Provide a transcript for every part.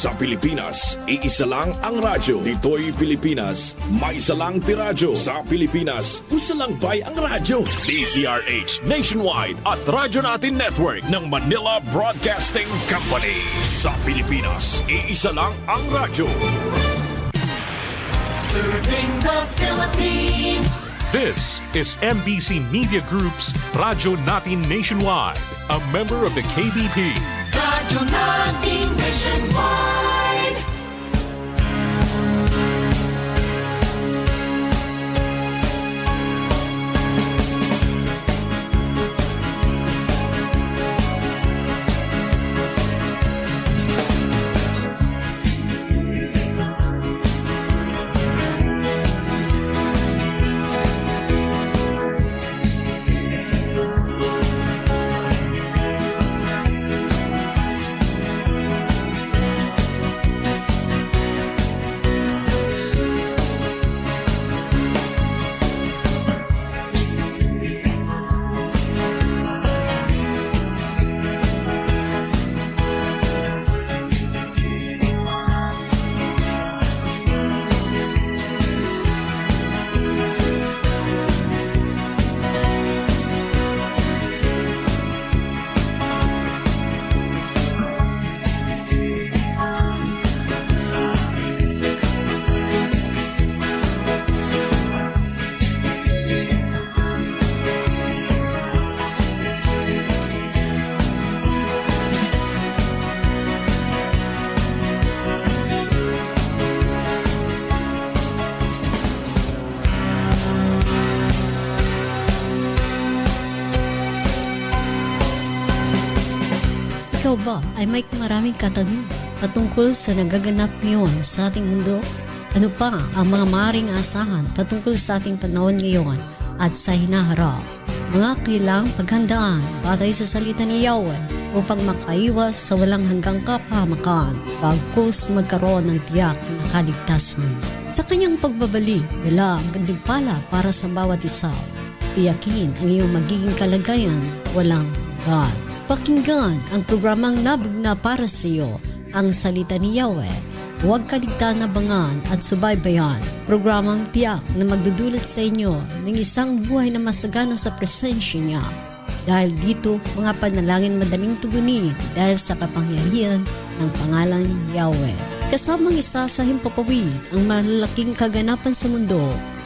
Sa Pilipinas, iisa lang ang radyo. Dito'y Pilipinas, may isa lang tiradyo. Sa Pilipinas, isa lang bay ang radyo. DZRH Nationwide at Radyo Natin Network ng Manila Broadcasting Company. Sa Pilipinas, iisa lang ang radyo. Serving the Philippines. This is MBC Media Group's Radyo Natin Nationwide, a member of the KBP. Radyo Natin Nationwide. Ikaw ba ay may maraming katanungan patungkol sa nagaganap ngayon sa ating mundo? Ano pa ang mga maaaring asahan patungkol sa ating panahon ngayon at sa hinaharap? Mga kailang paghandaan batay sa salita ni Yahweh upang makaiwas sa walang hanggang kapahamakan bagkus magkaroon ng tiyak na kaligtasan. Sa kanyang pagbabalik, dala ang gantimpala para sa bawat isa. Tiyakin ang iyong magiging kalagayan walang hanggan. Pakinggan ang programang nabugna para sa iyo, ang salita ni Yahweh. Huwag kaligtan-abangan at subaybayan. Programang tiyak na magdudulot sa inyo ng isang buhay na masagana sa presensya niya. Dahil dito, mga panalangin madaling tugunin dahil sa kapangyarihan ng pangalan ni Yahweh. Kasamang isa sa himpapawid ang malalaking kaganapan sa mundo,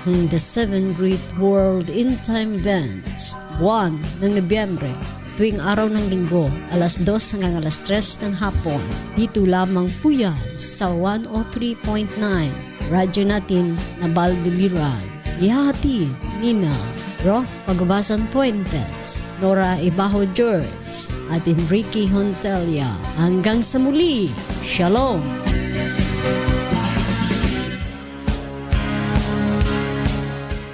ang The 7 Great World End Time Events, 1 ng Nobyembre, tuwing araw ng linggo, alas 2 hanggang alas 3 ng hapon. Dito lamang po yan sa 103.9 Radyo Natin na Balbiliran. Ihahatid Nina Roth Pagabasan Puentes, Nora Ibaho George at Enrique Hontelia. Hanggang sa muli, Shalom!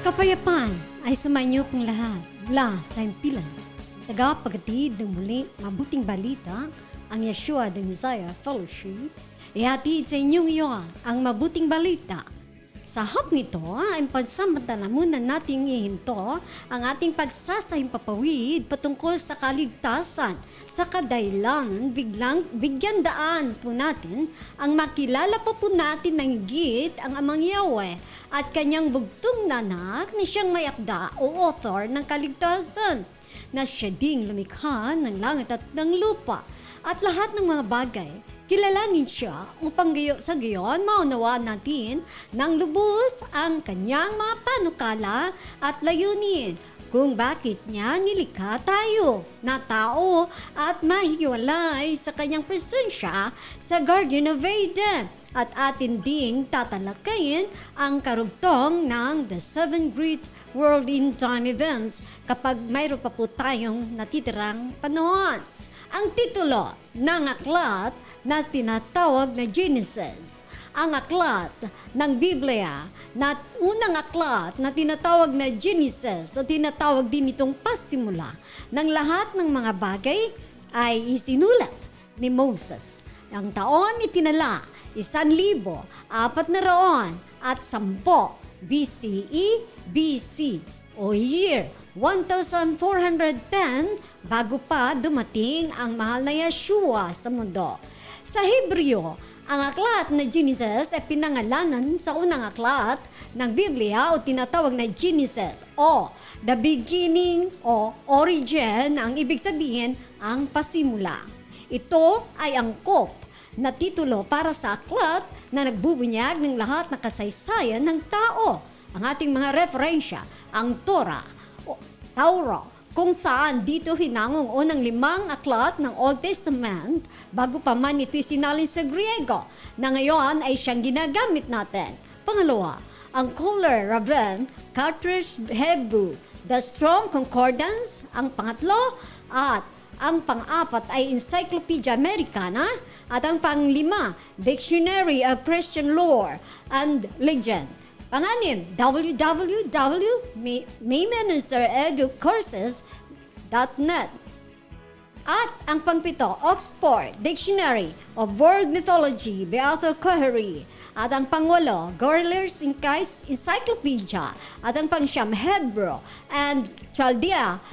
Kapayapaan ay sumainyo pong lahat mula sa impilan. Tagapaghatid ng muli mabuting balita ang Yeshua the Messiah Fellowship. Ihatid sa inyong iyon ang mabuting balita. Sa hapong ito, ay pansamantala muna nating ihinto ang ating pagsasahimpapawid patungkol sa kaligtasan. Sa kadailangan, bigyan daan po natin ang makilala pa po natin ng higit ang Amang Yahweh at kanyang bugtong na anak na siyang may akda o author ng kaligtasan, na siya ding lumikha ng langit at ng lupa at lahat ng mga bagay. Kilalanin siya upang sa gayon maunawaan natin ng lubos ang kanyang mga panukala at layunin kung bakit niya nilikha tayo na tao at mahiwalay sa kanyang presensya sa Garden of Eden. At atin ding tatalakayin ang karugtong ng The 7 Great World End Time Events kapag mayroon pa po tayong natitirang panahon. Ang titulo ng aklat na tinatawag na Genesis, ang aklat ng Biblia na unang aklat na tinatawag na Genesis o tinatawag din itong pasimula ng lahat ng mga bagay ay isinulat ni Moses. Ang taon itinala 1,410 BCE BC o year 1,410 bago pa dumating ang mahal na Yeshua sa mundo. Sa Hebreo, Ang aklat na Genesis ay pinangalanan sa unang aklat ng Biblia o tinatawag na Genesis o the beginning o origin, ang ibig sabihin ang pasimula. Ito ay angkop na titulo para sa aklat na nagbubunyag ng lahat ng kasaysayan ng tao. Ang ating mga referensya, ang Torah, kung saan dito hinangong unang 5 aklat ng Old Testament bago pa man ito isinalin sa Griego na ngayon ay siyang ginagamit natin. Pangalawa, ang Kohler Raven, Carter's Hebrew, the Strong Concordance, ang pangatlo, at ang pang-apat ay Encyclopedia Americana at ang pang-5, Dictionary of Christian Lore and Legend. Pang-anim, www.mayministereducourses.net. At ang pang-pito, Oxford Dictionary of World Mythology by Arthur Cohery. At ang pang-walo, Gorler's Encyclopedia. At ang pang-siyam, Hebrew and Chaldea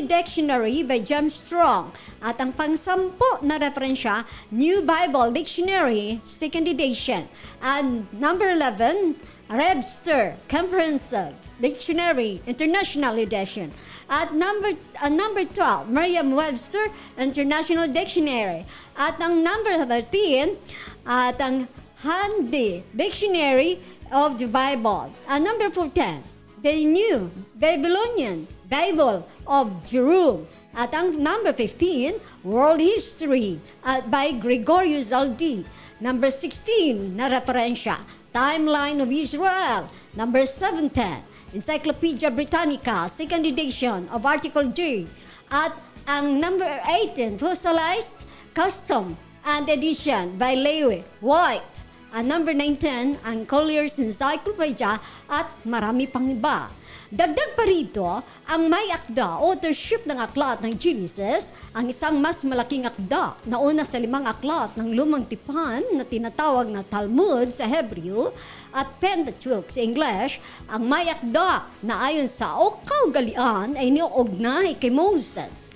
Dictionary by James Strong. At ang pang-sampo na referensya, New Bible Dictionary, 2nd edition. And number 11, Webster Comprehensive Dictionary, International Edition. At number 12, Merriam-Webster International Dictionary. At ang number 13, at ang Handy Dictionary of the Bible. At number 14, the New Babylonian Bible of Jerome. At ang number 15, World History by Gregorius Zaldi. Number 16 na referensya, Timeline of Israel. Number 17, Encyclopedia Britannica, 2nd edition of Article J. At ang number 18, Fossilized Custom and Edition by Lewi White. At number 19, ang Collier's Encyclopedia at marami pang iba. Dagdag pa rito, ang may akda, authorship ng aklat ng Genesis, ang isang mas malaking akda na una sa 5 aklat ng lumang tipan na tinatawag na Talmud sa Hebreo at Pentateuch sa English. Ang may akda na ayon sa kaugalian ay iniuugnay kay Moses.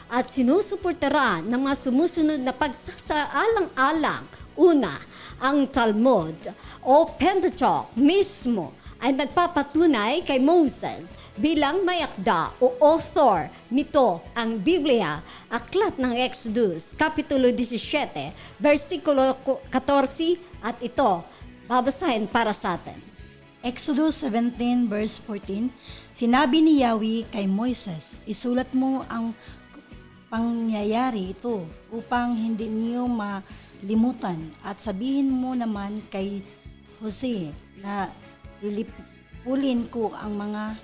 At sinusuportaran ng mga sumusunod na pagsasaalang-alang. Una, ang Talmud o Pentateuch mismo ay nagpapatunay kay Moses bilang may akda o author nito ang Biblia, aklat ng Exodus, Kapitulo 17, versikulo 14, at ito, babasahin para sa atin. Exodus 17 verse 14, sinabi ni Yahweh kay Moises, isulat mo ang pangyayari ito upang hindi niyo malimutan at sabihin mo naman kay Jose na lilipulin ko ang mga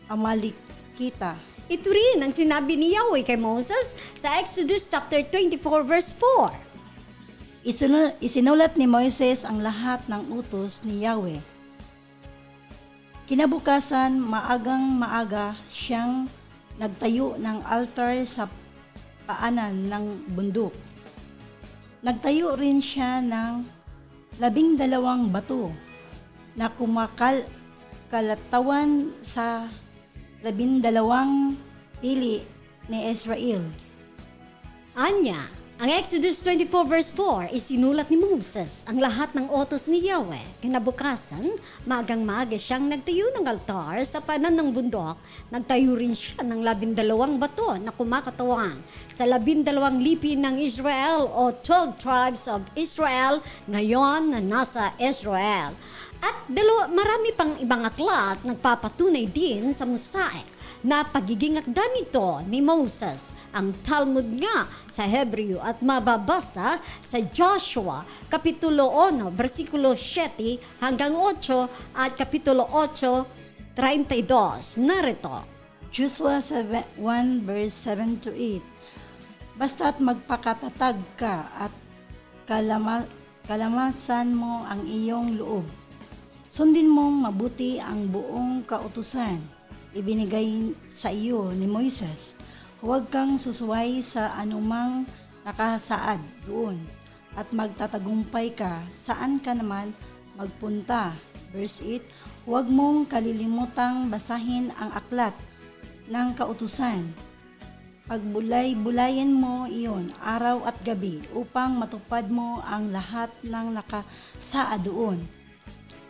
Amalekita. Ito rin ang sinabi ni Yahweh kay Moses sa Exodus chapter 24 verse 4. Isinulat ni Moises ang lahat ng utos ni Yahweh. Kinabukasan, maagang-maaga siyang nagtayo ng altar sa paanan ng bundok. Nagtayo rin siya ng 12 bato na kumakalatawan sa 12 pili ni Israel. Anya, ang Exodus 24 verse 4, isinulat ni Moses ang lahat ng utos ni Yahweh. Kinabukasan, maagang-maaga siyang nagtayo ng altar sa panan ng bundok. Nagtayo rin siya ng 12 bato na kumakatawang sa 12 lipin ng Israel o 12 tribes of Israel ngayon na nasa Israel. At marami pang ibang aklat nagpapatunay din sa mosaic na pagiging akda nito ni Moses. Ang Talmud nga sa Hebreo at mababasa sa Joshua, Kapitulo 1, versikulo 7 hanggang 8 at Kapitulo 8, 32. Narito. Joshua 1 verse 7 to 8. Basta't magpakatatag ka at kalamasan mo ang iyong loob. Sundin mong mabuti ang buong kautusan ibinigay sa iyo ni Moises. Huwag kang susuway sa anumang nakasaad doon at magtatagumpay ka saan ka naman magpunta. Verse 8, huwag mong kalilimutang basahin ang aklat ng kautusan pagbulay-bulayan mo iyon araw at gabi upang matupad mo ang lahat ng nakasaa doon.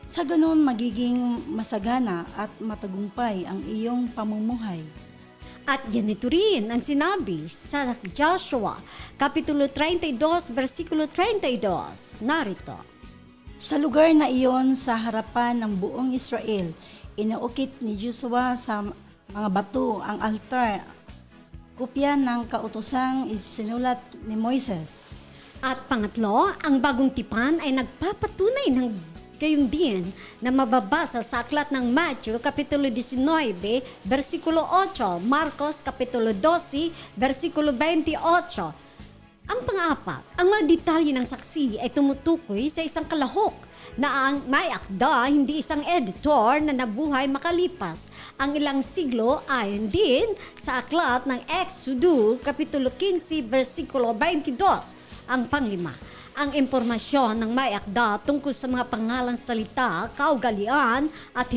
Sa ganon magiging masagana at matagumpay ang iyong pamumuhay. At ganito rin ang sinabi sa Joshua, Kapitulo 32, versikulo 32. Narito. Sa lugar na iyon sa harapan ng buong Israel, inuukit ni Joshua sa mga bato ang altar, kopya ng kautosang isinulat ni Moises. At pangatlo, ang bagong tipan ay nagpapatunay ng gayon din na mababasa sa aklat ng Matthew, Kapitulo 19, versikulo 8, Marcos, Kapitulo 12, versikulo 28. Ang pang-apat, ang mga detalye ng saksi ay tumutukoy sa isang kalahok na ang may akda, hindi isang editor na nabuhay makalipas ang ilang siglo ayon din sa aklat ng Exodo, Kapitulo 15, versikulo 22. Ang panglima, ang impormasyon ng may akda tungkol sa mga pangalan, salita, kaugalian at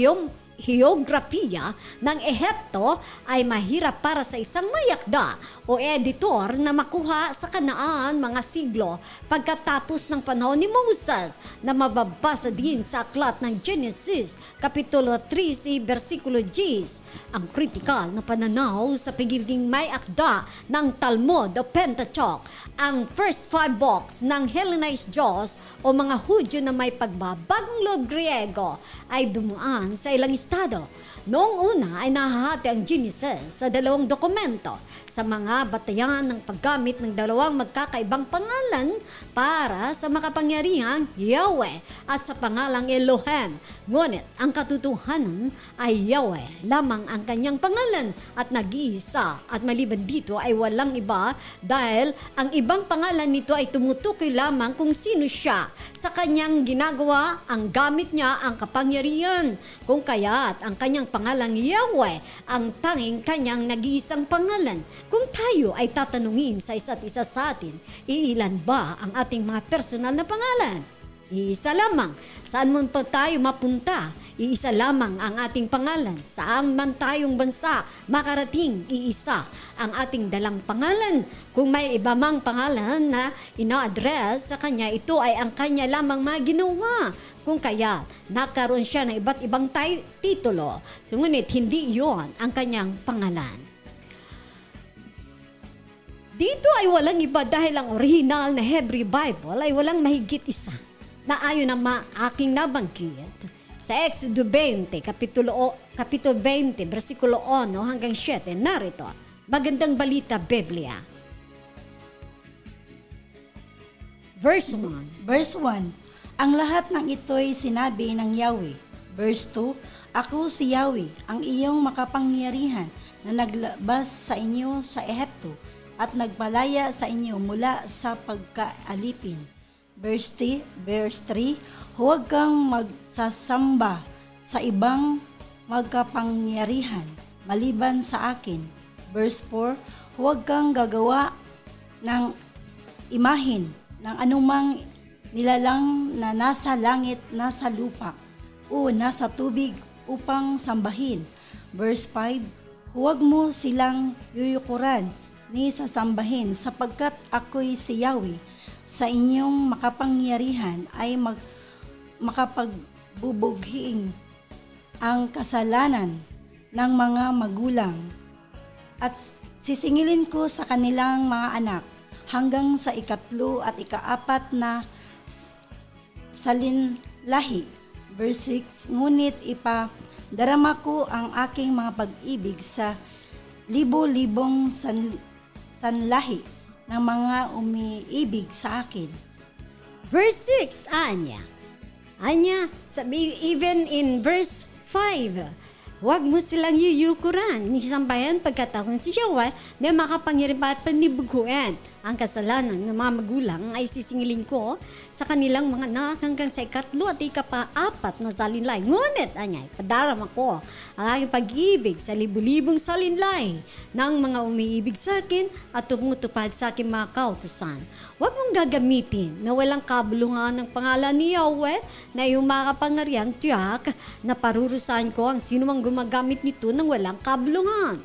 heograpiya ng Ehipto ay mahirap para sa isang mayakda o editor na makuha sa Kanaan mga siglo pagkatapos ng panahon ni Moses na mababasa din sa aklat ng Genesis, Kapitulo 13, versikulo 10. Ang kritikal na pananaw sa pagiging may akda ng Talmud o Pentateuch, ang first 5 books ng Hellenized Jews o mga Hudyo na may pagbabagong loob Griego ay dumuan sa ilang estado. Noong una ay nahahati ang Genesis sa 2 dokumento sa mga batayan ng paggamit ng 2 magkakaibang pangalan para sa makapangyarihang Yahweh at sa pangalang Elohim. Ngunit ang katotohanan ay Yahweh lamang ang kanyang pangalan at nag-iisa, at maliban dito ay walang iba dahil ang ibang pangalan nito ay tumutukoy lamang kung sino siya. Sa kanyang ginagawa, ang gamit niya ang kapangyarihan. Kung kaya't ang kanyang pangalang Yahweh ang tanging kanyang nag-iisang pangalan. Kung tayo ay tatanungin sa isa't isa sa atin, iilan ba ang ating mga personal na pangalan? Iisa lamang. Saan man pa tayo mapunta, iisa lamang ang ating pangalan. Saan man tayong bansa makarating, iisa ang ating dalang pangalan. Kung may iba mang pangalan na ina-address sa kanya, ito ay ang kanya lamang maginawa. Kung kaya, nakaroon siya ng iba't ibang titulo. Ngunit hindi iyon ang kanyang pangalan. Dito ay walang iba dahil ang original na Hebrew Bible ay walang mahigit isa na ayon na aking nabanggit sa Exodo 20, Kapitulo 20, versikulo 1 hanggang 7, narito, Magandang Balita Biblia. Verse 1. Verse 1. Ang lahat ng ito'y sinabi ng Yahweh. Verse 2. Ako si Yahweh, ang iyong makapangyarihan na naglabas sa inyo sa Ehipto at nagpalaya sa inyo mula sa pagkaalipin. Verse 3, huwag kang magsasamba sa ibang magkapangyarihan maliban sa akin. Verse 4, huwag kang gagawa ng imahin ng anumang nilalang na nasa langit, nasa lupa, o nasa tubig upang sambahin. Verse 5, huwag mo silang yuyukuran ni sasambahin sapagkat ako'y si Yahweh. Sa inyong makapangyarihan ay makapagbubughiing ang kasalanan ng mga magulang at sisingilin ko sa kanilang mga anak hanggang sa 3 at 4 na salinlahi. Verse 6, ngunit ipadarama ko ang aking mga pag-ibig sa libo-libong sanlahi ng mga umiibig sa akin. Verse 6, Anya, sabi even in verse 5, huwag mo silang yuyukuran, nisambayan pagkataon si Yahweh na makapangyarihan at panibuguan. Ang kasalanan ng mga magulang ay sisingilin ko sa kanilang mga anak hanggang sa 3 at 4 na salinlay. Ngunit, padarama ko ang aking pag-ibig sa libu-libong salinlay ng mga umiibig sa akin at tumutupad sa aking mga kautusan. Huwag mong gagamitin na walang kabulungan ng pangalan ni Yahweh na iyong makapangyarihang tiyak na parurusahan ko ang sino mang gumagamit nito ng walang kabulungan.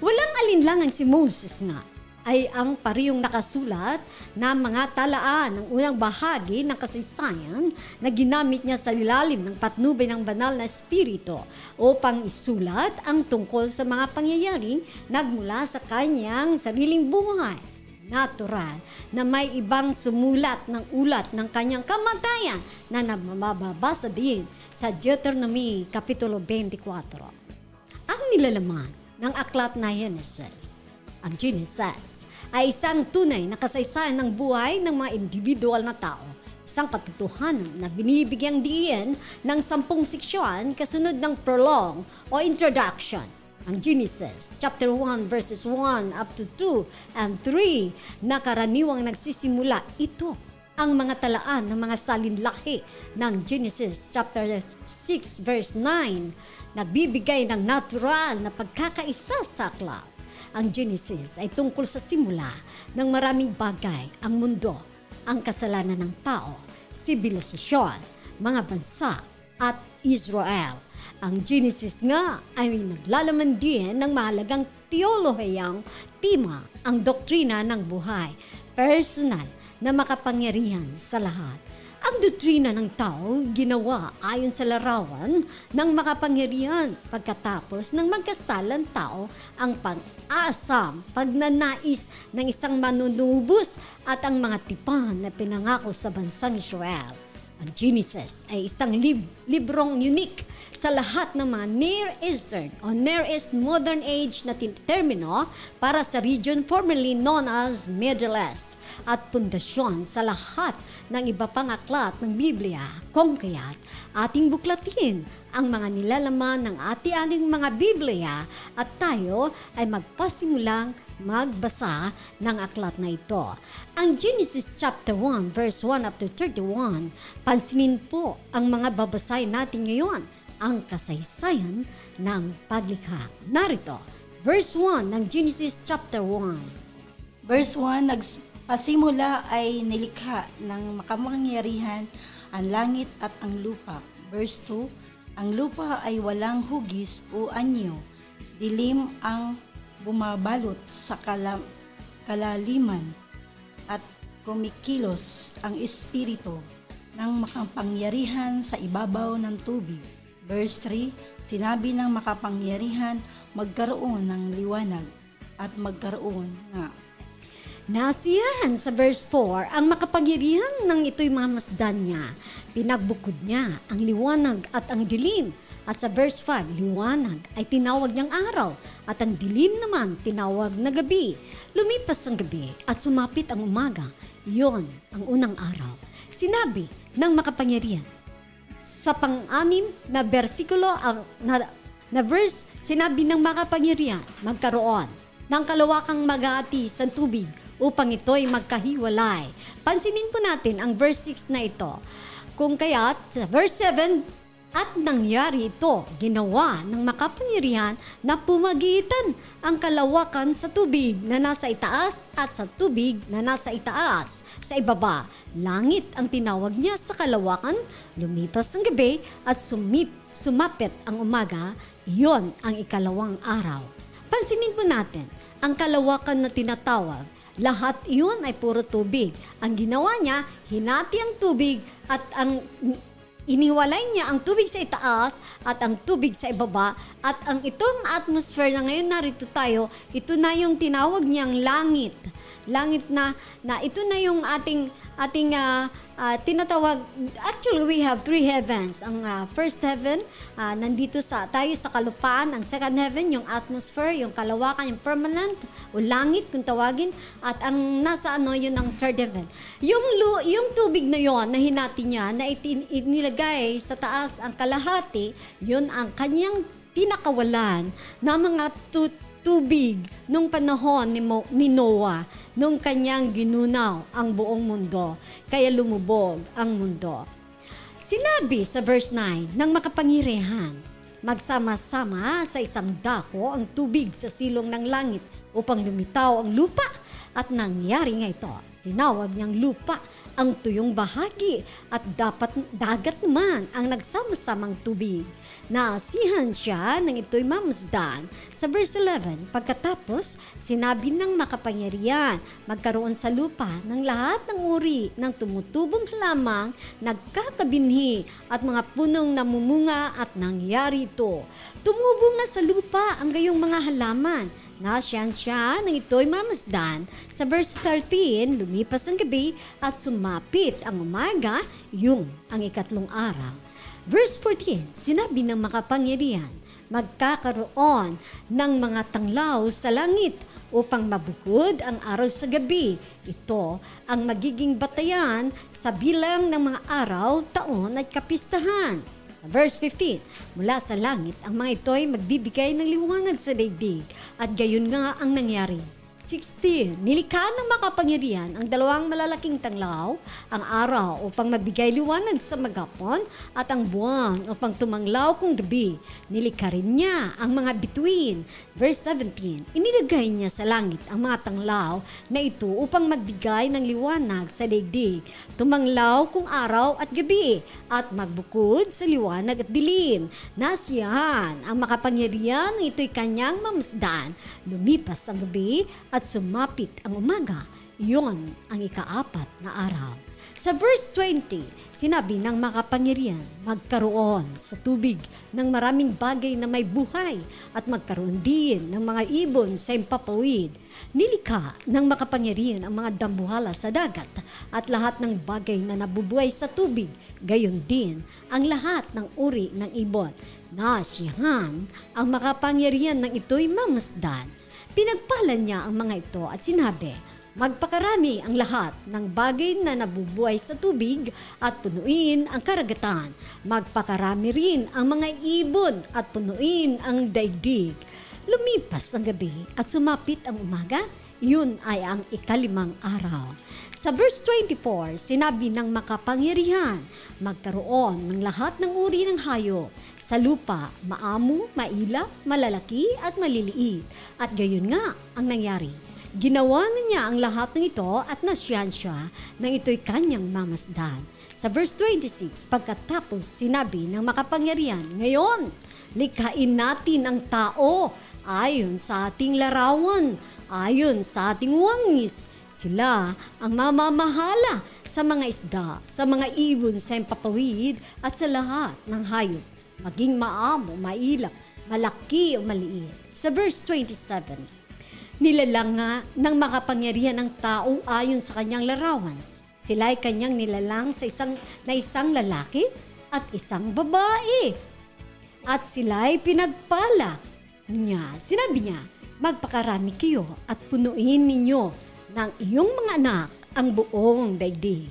Walang alinlangan si Moses nga ay ang parehong nakasulat na mga talaan ng unang bahagi ng kasaysayan na ginamit niya sa ilalim ng patnubay ng banal na espiritu upang isulat ang tungkol sa mga pangyayaring nagmula sa kanyang sariling buhay. Natural na may ibang sumulat ng ulat ng kanyang kamatayan na mababasa din sa Deuteronomy Kapitulo 24. Ang nilalaman ng aklat na Genesis, ang Genesis, ay isang tunay na kasaysayan ng buhay ng mga individual na tao. Isang katotohanan na binibigyang diin ng 10 seksyon kasunod ng prologue o introduction. Ang Genesis chapter 1 verses 1 up to 2 and 3 na karaniwang nagsisimula ito ang mga talaan ng mga salinlahi ng Genesis chapter 6 verse 9 nagbibigay ng natural na pagkakaisa sa aklat. Ang Genesis ay tungkol sa simula ng maraming bagay, ang mundo, ang kasalanan ng tao, sibilisasyon, mga bansa, at Israel. Ang Genesis nga ay naglalaman din ng mahalagang teolohiyang tema, ang doktrina ng buhay, personal na makapangyarihan sa lahat. Ang doktrina ng tao ginawa ayon sa larawan ng makapangyarihan pagkatapos ng magkasalang tao ang pang-asam, pagnanais ng isang manunubos at ang mga tipan na pinangako sa bansang Israel. Ang Genesis ay isang librong unique sa lahat ng mga Near Eastern o Near East Modern Age na termino para sa region formerly known as Middle East at pundasyon sa lahat ng iba pang aklat ng Biblia kung kaya't ating buklatin ang mga nilalaman ng ating mga Biblia at tayo ay magpasimulang magbasa ng aklat na ito. Ang Genesis chapter 1 verse 1 up to 31, pansinin po ang mga babasahin natin ngayon, ang kasaysayan ng paglikha. Narito, verse 1 ng Genesis chapter 1. Verse 1, nagpasimula ay nilikha ng makapangyarihan ang langit at ang lupa. Verse 2, ang lupa ay walang hugis o anyo, dilim ang bumabalot sa kalaliman at kumikilos ang espiritu ng makapangyarihan sa ibabaw ng tubig. Verse 3, sinabi ng makapangyarihan, magkaroon ng liwanag at magkaroon nga. Nasiyahan sa verse 4, ang makapangyarihan ng ito'y mamasdan niya. Pinagbukod niya ang liwanag at ang dilim. At sa verse 5, liwanag ay tinawag niyang araw at ang dilim naman tinawag na gabi. Lumipas ang gabi at sumapit ang umaga. Iyon ang unang araw. Sinabi ng makapangyarihan. Sa pang-anim na versikulo, na verse, sinabi ng makapangyarihan, magkaroon ng kalawakang mag-aati sa tubig upang ito'y magkahiwalay. Pansinin po natin ang verse 6 na ito. Kung kaya't, sa verse 7, at nangyari ito, ginawa ng makapangyarihan na pumagitan ang kalawakan sa tubig na nasa itaas at sa tubig na nasa itaas. Sa ibaba, langit ang tinawag niya sa kalawakan, lumipas ang gabi at sumapit ang umaga, iyon ang ikalawang araw. Pansinin po natin, ang kalawakan na tinatawag, lahat iyon ay puro tubig. Ang ginawa niya, hinati ang tubig at iniwalay niya ang tubig sa itaas at ang tubig sa ibaba at ang itong atmosphere na ngayon narito tayo, ito na yung tinawag niyang langit. Langit na ito na yung ating tinatawag. Actually, we have 3 heavens. Ang first heaven, nandito tayo sa kalupaan. Ang second heaven, yung atmosphere, yung kalawakan, yung permanent, o langit kung tawagin. At ang nasa yun ang third heaven. Yung tubig na yon na hinati niya, na inilagay sa taas ang kalahati, yun ang kanyang pinakawalan na mga tubig nung panahon ni Noah, nung kanyang ginunaw ang buong mundo, kaya lumubog ang mundo. Sinabi sa verse 9 ng makapangyarihan, magsama-sama sa isang dako ang tubig sa silong ng langit upang lumitaw ang lupa at nangyari nga ito. Tinawag niyang lupa ang tuyong bahagi at dagat naman ang nagsama-samang tubig. Naasihan siya ng ito'y mamasdan. Sa verse 11, pagkatapos sinabi ng makapangyarihan, magkaroon sa lupa ng lahat ng uri ng tumutubong halamang nagkakabinhi at mga punong namumunga at nangyari ito. Tumubo nga sa lupa ang gayong mga halaman. Nasyan siya ng ito'y mamasdan. Sa verse 13, lumipas ang gabi at sumapit ang umaga, yun ang ikatlong araw. Verse 14, sinabi ng makapangyarihan, magkakaroon ng mga tanglaw sa langit upang mabukod ang araw sa gabi. Ito ang magiging batayan sa bilang ng mga araw, taon at kapistahan. Verse 15, mula sa langit ang mga ito ay magbibigay ng liwanag sa daigdig at gayon nga ang nangyari. 16. Nilikha ng makapangyarihan ang dalawang malalaking tanglaw, ang araw upang magbigay liwanag sa maghapon at ang buwan upang tumanglaw kung gabi. Nilikha rin niya ang mga bituin. Verse 17. Inilagay niya sa langit ang mga tanglaw na ito upang magbigay ng liwanag sa daigdig. Tumanglaw kung araw at gabi at magbukod sa liwanag at dilim. Nasiyahan ang makapangyarihan ng ito'y kanyang mamasdan. Lumipas ang gabi at sumapit ang umaga, iyon ang ikaapat na araw. Sa verse 20, sinabi ng makapangyarihan, magkaroon sa tubig ng maraming bagay na may buhay at magkaroon din ng mga ibon sa impapawid. Nilikha ng makapangyarihan ang mga dambuhala sa dagat at lahat ng bagay na nabubuhay sa tubig, gayon din ang lahat ng uri ng ibon. Nasiyahan ang makapangyarihan ng ito'y mamasdan. Pinagpalan niya ang mga ito at sinabi, magpakarami ang lahat ng bagay na nabubuhay sa tubig at punuin ang karagatan. Magpakarami rin ang mga ibon at punuin ang daigdig. Lumipas ang gabi at sumapit ang umaga, yun ay ang ikalimang araw. Sa verse 24, sinabi ng makapangyarihan, magkaroon ng lahat ng uri ng hayop sa lupa, maamo, mailap, malalaki at maliliit. At gayon nga ang nangyari. Ginawa niya ang lahat ng ito at nasyan siya nang ito'y kanyang mamasdan. Sa verse 26, pagkatapos sinabi ng makapangyarihan, ngayon, likhain natin ang tao ayon sa ating larawan, ayon sa ating wangis. Sila ang mamamahala sa mga isda, sa mga ibon sa impapawid at sa lahat ng hayop, maging maamo, mailap, malaki o maliit. Sa verse 27, nilalang nga ng makapangyarihan ng tao ayon sa kanyang larawan. Sila ay kanyang nilalang sa isang lalaki at isang babae. At sila ay pinagpala niya. Sinabi niya, magpakarami kayo at punuin ninyo ng iyong mga anak ang buong daigdig.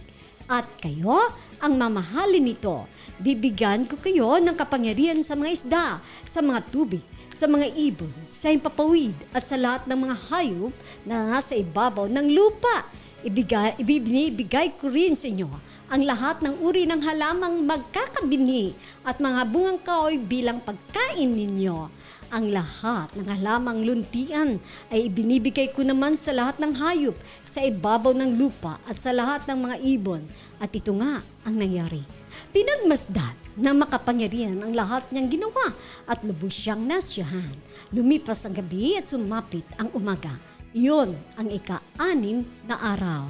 At kayo ang mamahalin nito. Bibigyan ko kayo ng kapangyarihan sa mga isda, sa mga tubig, sa mga ibon, sa impapawid at sa lahat ng mga hayop na nasa ibabaw ng lupa. Ibibigay ko rin sa inyo ang lahat ng uri ng halamang magkakabinhi at mga bungang kahoy bilang pagkain ninyo. Ang lahat ng halamang luntian ay ibinibigay ko naman sa lahat ng hayop sa ibabaw ng lupa at sa lahat ng mga ibon. At ito nga ang nangyari. Pinagmasdan ng makapangyarihan ang lahat niyang ginawa at lubos siyang nasyahan. Lumipas ang gabi at sumapit ang umaga. Iyon ang ika-6 na araw.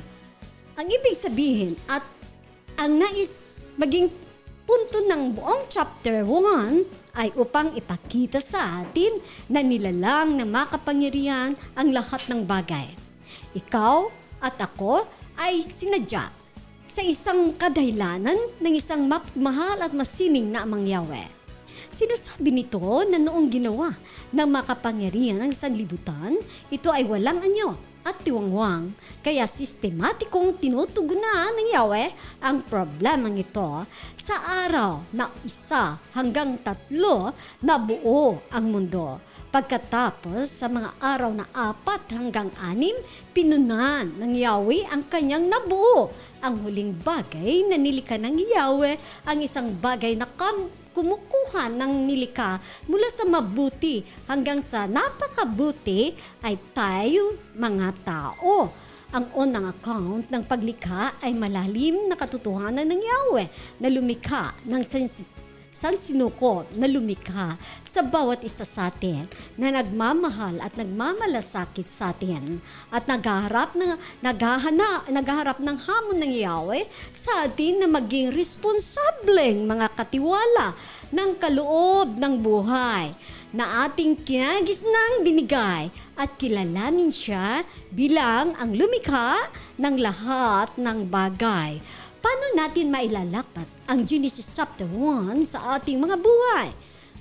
Ang ibig sabihin at ang nais maging punto ng buong chapter 1 ay upang ipakita sa atin na nilalang ng makapangyarihan ang lahat ng bagay. Ikaw at ako ay sinadya sa isang kadahilanan ng isang mapagmahal at masining na amang Yahweh. Sinasabi nito na noong ginawa ng makapangyarihan ng sanlibutan, ito ay walang anyo at tiwangwang, kaya sistematikong tinutugunan ng Yahweh ang problemang ito sa araw na 1 hanggang 3 na buo ang mundo. Pagkatapos sa mga araw na 4 hanggang 6, pinunan ng Yahweh ang kanyang nabuo. Ang huling bagay na nilikha ng Yahweh, ang isang bagay na kumukuha ng nilikha mula sa mabuti hanggang sa napakabuti ay tayo mga tao. Ang unang account ng paglikha ay malalim na katotohanan ng Yahweh na lumikha ng sansinuko na lumikha sa bawat isa sa atin na nagmamahal at nagmamalasakit sa atin at naghaharap ng hamon ng Yahweh sa atin na maging responsableng mga katiwala ng kaloob ng buhay na ating kinagisnang binigay at kilalanin siya bilang ang lumikha ng lahat ng bagay. Paano natin mailalakpat ang Genesis chapter 1 sa ating mga buhay?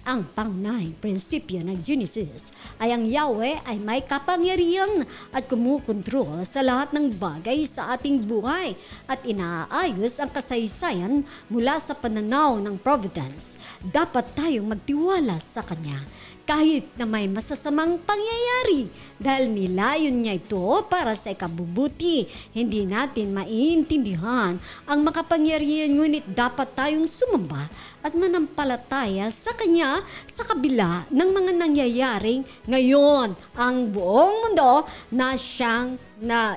Ang pangunahing prinsipyo ng Genesis ay ang Yahweh ay may kapangyarihan at kumukontrol sa lahat ng bagay sa ating buhay at inaayos ang kasaysayan mula sa pananaw ng providence. Dapat tayong magtiwala sa Kanya kahit na may masasamang pangyayari dahil nilayon niya ito para sa ikabubuti. Hindi natin maiintindihan ang makapangyarihan, ngunit dapat tayong sumamba at manampalataya sa Kanya sa kabila ng mga nangyayaring ngayon. Ang buong mundo na siyang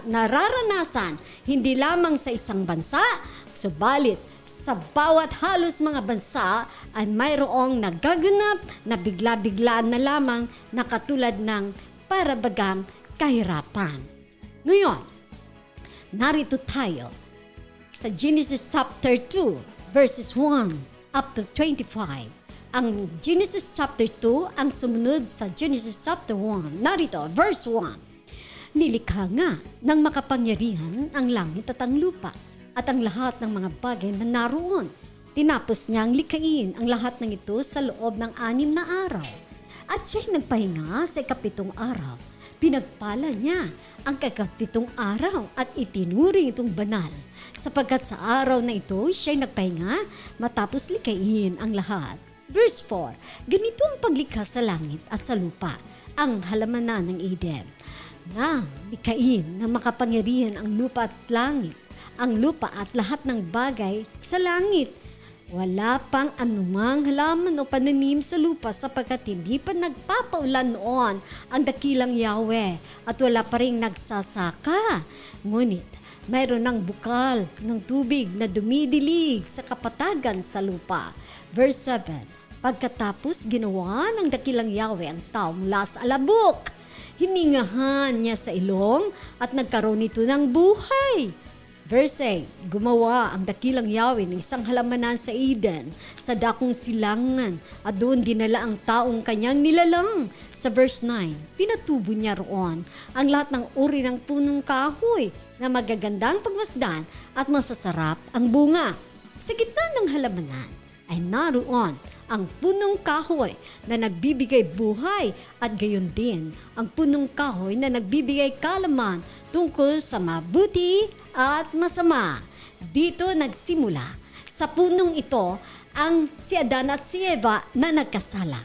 nararanasan, hindi lamang sa isang bansa, subalit sa bawat halos mga bansa ay mayroong nagaganap na bigla-biglaan na lamang na katulad ng parabagang kahirapan. Ngayon, narito tayo sa Genesis chapter 2 verses 1 up to 25. Ang Genesis chapter 2 ang sumunod sa Genesis chapter 1. Narito, verse 1. Nilikha nga ng makapangyarihan ang langit at ang lupa at ang lahat ng mga bagay na naroon. Tinapos niyang likhain ang lahat ng ito sa loob ng 6 na araw. At siya'y nagpahinga sa 7 araw. Pinagpala niya ang 7 araw at itinuring itong banal, sapagkat sa araw na ito siya'y nagpahinga matapos likhain ang lahat. Verse 4, ganito ang paglikha sa langit at sa lupa, ang halamanan ng Eden. Na likhain na makapangyarihan ang lupa at langit, ang lupa at lahat ng bagay sa langit. Wala pang anumang halaman o pananim sa lupa sapagkat hindi pa nagpapaulan noon ang dakilang Yahweh at wala pa rin nagsasaka. Ngunit mayroon ng bukal ng tubig na dumidilig sa kapatagan sa lupa. Verse 7, pagkatapos ginawa ng dakilang Yahweh ang tao mula sa alabok, hiningahan niya sa ilong at nagkaroon nito ng buhay. Verse 8, gumawa ang dakilang Yahweh ng isang halamanan sa Eden, sa dakong silangan, at doon dinala ang taong kanyang nilalang. Sa verse 9, pinatubo niya roon ang lahat ng uri ng punong kahoy na magagandang pagmasdan at masasarap ang bunga. Sa gitna ng halamanan ay naroon ang punong kahoy na nagbibigay buhay at gayon din ang punong kahoy na nagbibigay kaalaman tungkol sa mabuti at masama. Dito nagsimula sa punong ito ang si Adan at si Eva na nagkasala.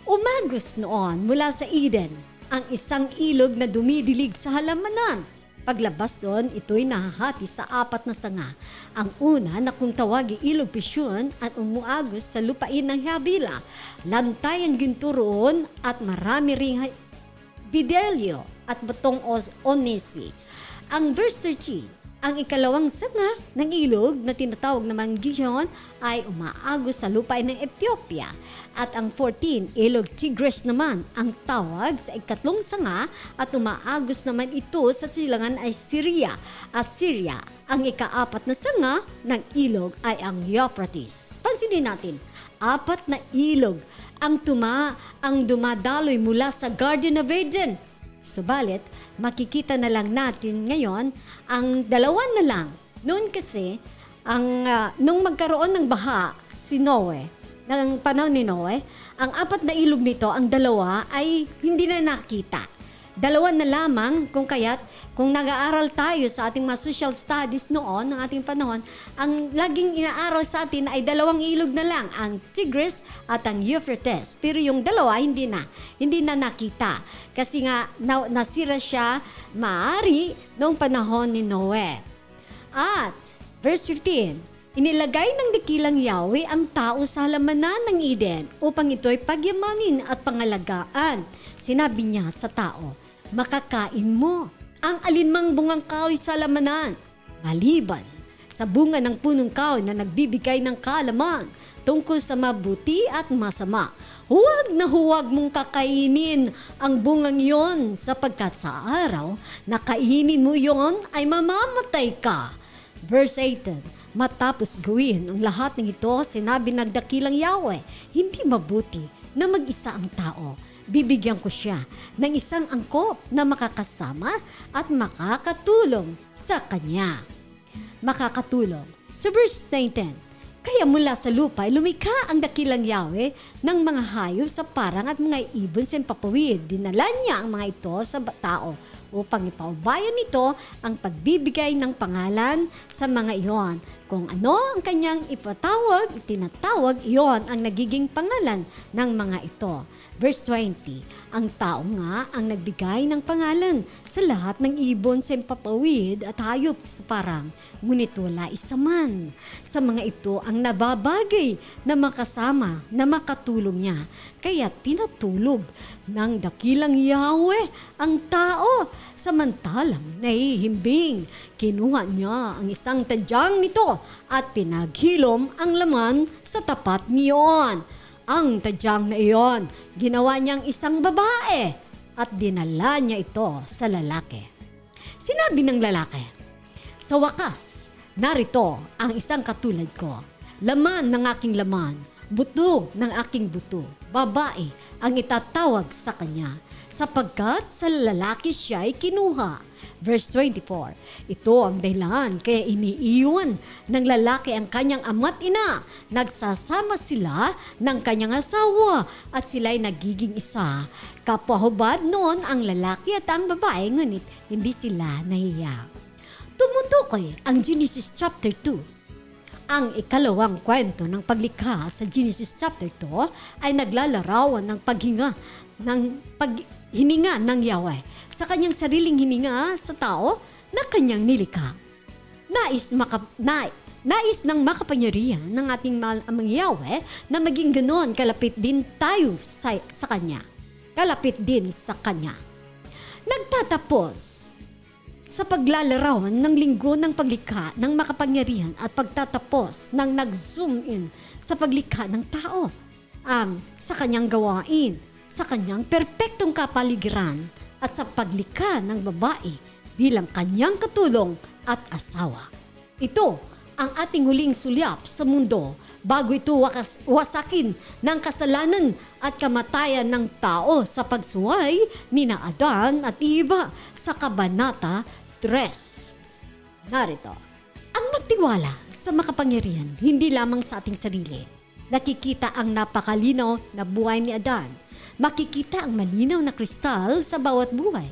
Umagos noon mula sa Eden ang isang ilog na dumidilig sa halamanan. Paglabas doon, ito'y nahahati sa 4 na sanga. Ang una na kung tawagi ilog Pisyon at umuagos sa lupain ng Habila. Lantay ang ginto roon at marami ring bidelyo at batong onesi. Ang verse 13, ang ikalawang sanga ng ilog na tinatawag naman Gihon ay umaagos sa lupain ng Ethiopia. At ang 14, ilog Tigris naman ang tawag sa ikatlong sanga at umaagos naman ito sa silangan ay Syria. Assyria. Ang ika-4 na sanga ng ilog ay ang Euphrates. Pansinin natin, 4 na ilog ang dumadaloy mula sa Garden of Eden. Subalit, makikita na lang natin ngayon ang 2 na lang. Noon kasi, nung magkaroon ng baha si Noe, ng panahon ni Noe, ang 4 na ilog nito, ang 2 ay hindi na nakita. 2 na lamang kung nag-aaral tayo sa ating mga social studies noon, ng ating panahon, ang laging inaaral sa atin ay 2 ilog na lang, ang Tigris at ang Euphrates. Pero yung 2, hindi na nakita. Kasi nga, nasira siya maaari noong panahon ni Noe. At, verse 15, inilagay ng dakilang Yahweh ang tao sa halamanan ng Eden upang ito'y pagyamanin at pangalagaan. Sinabi niya sa tao, makakain mo ang alinmang bungang kahoy sa lamanan, maliban sa bunga ng punong kahoy na nagbibigay ng kaalaman tungkol sa mabuti at masama. Huwag na huwag mong kakainin ang bungang iyon sapagkat sa araw na kainin mo iyon ay mamamatay ka. Verse 18. Matapos gawin ang lahat ng ito, sinabi ng dakilang Yahweh, hindi mabuti na mag-isa ang tao. Bibigyan ko siya ng isang angkop na makakasama at makakatulong sa kanya. Makakatulong. So verse 19, kaya mula sa lupa lumikha ang dakilang Yahweh ng mga hayop sa parang at mga ibon sa papawid. Dinala niya ang mga ito sa tao upang ipaubayan nito ang pagbibigay ng pangalan sa mga iyon. Kung ano ang kanyang ipatawag, itinatawag, iyon ang nagiging pangalan ng mga ito. Verse 20, ang tao nga ang nagbigay ng pangalan sa lahat ng ibon sa papawid at hayop sa parang, ngunit wala isa man sa mga ito ang nababagay na makasama na makatulong niya. Kaya tinatulog ng dakilang Yahweh ang tao, samantalang nahihimbing. Kinuha niya ang isang tadyang nito at pinaghilom ang laman sa tapat niyon. Ang tadyang na iyon, ginawa niyang isang babae at dinala niya ito sa lalaki. Sinabi ng lalaki, sa wakas, narito ang isang katulad ko, laman ng aking laman, buto ng aking buto, babae ang itatawag sa kanya, sapagkat sa lalaki siya ay kinuha. Verse 24, ito ang dahilan kaya iniiwan ng lalaki ang kanyang ama't ina. Nagsasama sila ng kanyang asawa at sila'y nagiging isa. Kapahubad noon ang lalaki at ang babae, ngunit hindi sila nahiya. Tumutukoy ang Genesis chapter 2. Ang ikalawang kwento ng paglikha sa Genesis chapter 2 ay naglalarawan ng hininga ng Yahweh sa kanyang sariling hininga sa tao na kanyang nilikha. Nais ng makapangyarihan ng ating amang Yahweh na maging ganoon kalapit din tayo sa kanya. Kalapit din sa kanya. Nagtatapos sa paglalarawan ng linggo ng paglikha ng makapangyarihan at pagtatapos ng nag-zoom in sa paglikha ng tao sa kanyang gawain, sa kanyang perpektong kapaligiran at sa paglikha ng babae bilang kanyang katulong at asawa. Ito ang ating huling sulyap sa mundo bago ito wasakin ng kasalanan at kamatayan ng tao sa pagsuway ni na Adan at Eva sa Kabanata 3. Narito, ang magtiwala sa makapangyarihan hindi lamang sa ating sarili. Nakikita ang napakalinaw na buhay ni Adan. Makikita ang malinaw na kristal sa bawat buhay.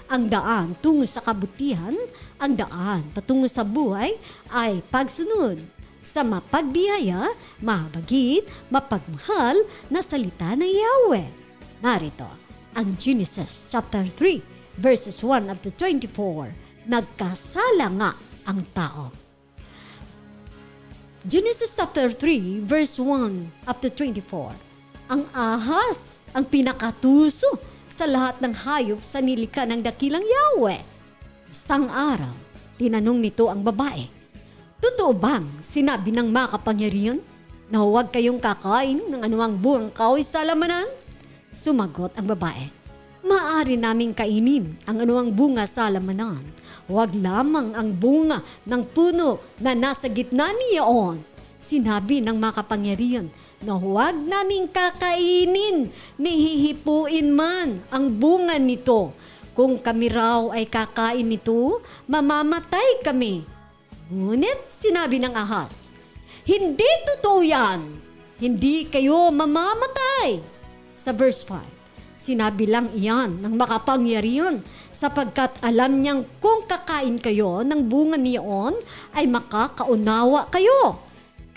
Ang daan tungo sa kabutihan, ang daan patungo sa buhay ay pagsunod sa mapagbiyaya, mahabagin, mapagmahal na salita ng Yahweh. Narito ang Genesis chapter 3 verses 1 up to 24. Nagkasala nga ang tao. Genesis chapter 3 verse 1 up to 24. Ang ahas ang pinakatuso sa lahat ng hayop sa nilikha ng dakilang Yahweh. Isang araw, tinanong nito ang babae, totoo bang sinabi ng makapangyarihan na huwag kayong kakain ng anumang bungang kahoy sa lamanan? Sumagot ang babae, maaari naming kainin ang anumang bunga sa lamanan. Huwag lamang ang bunga ng puno na nasa gitna niyaon. Sinabi ng makapangyarihan na huwag naming kakainin, nihihipuin man ang bunga nito. Kung kami raw ay kakain nito, mamamatay kami. Ngunit sinabi ng ahas, hindi totoo yan. Hindi kayo mamamatay. Sa verse 5, sinabi lang iyan ng makapangyarihan sapagkat alam niyang kung kakain kayo ng bunga niyon ay makakaunawa kayo.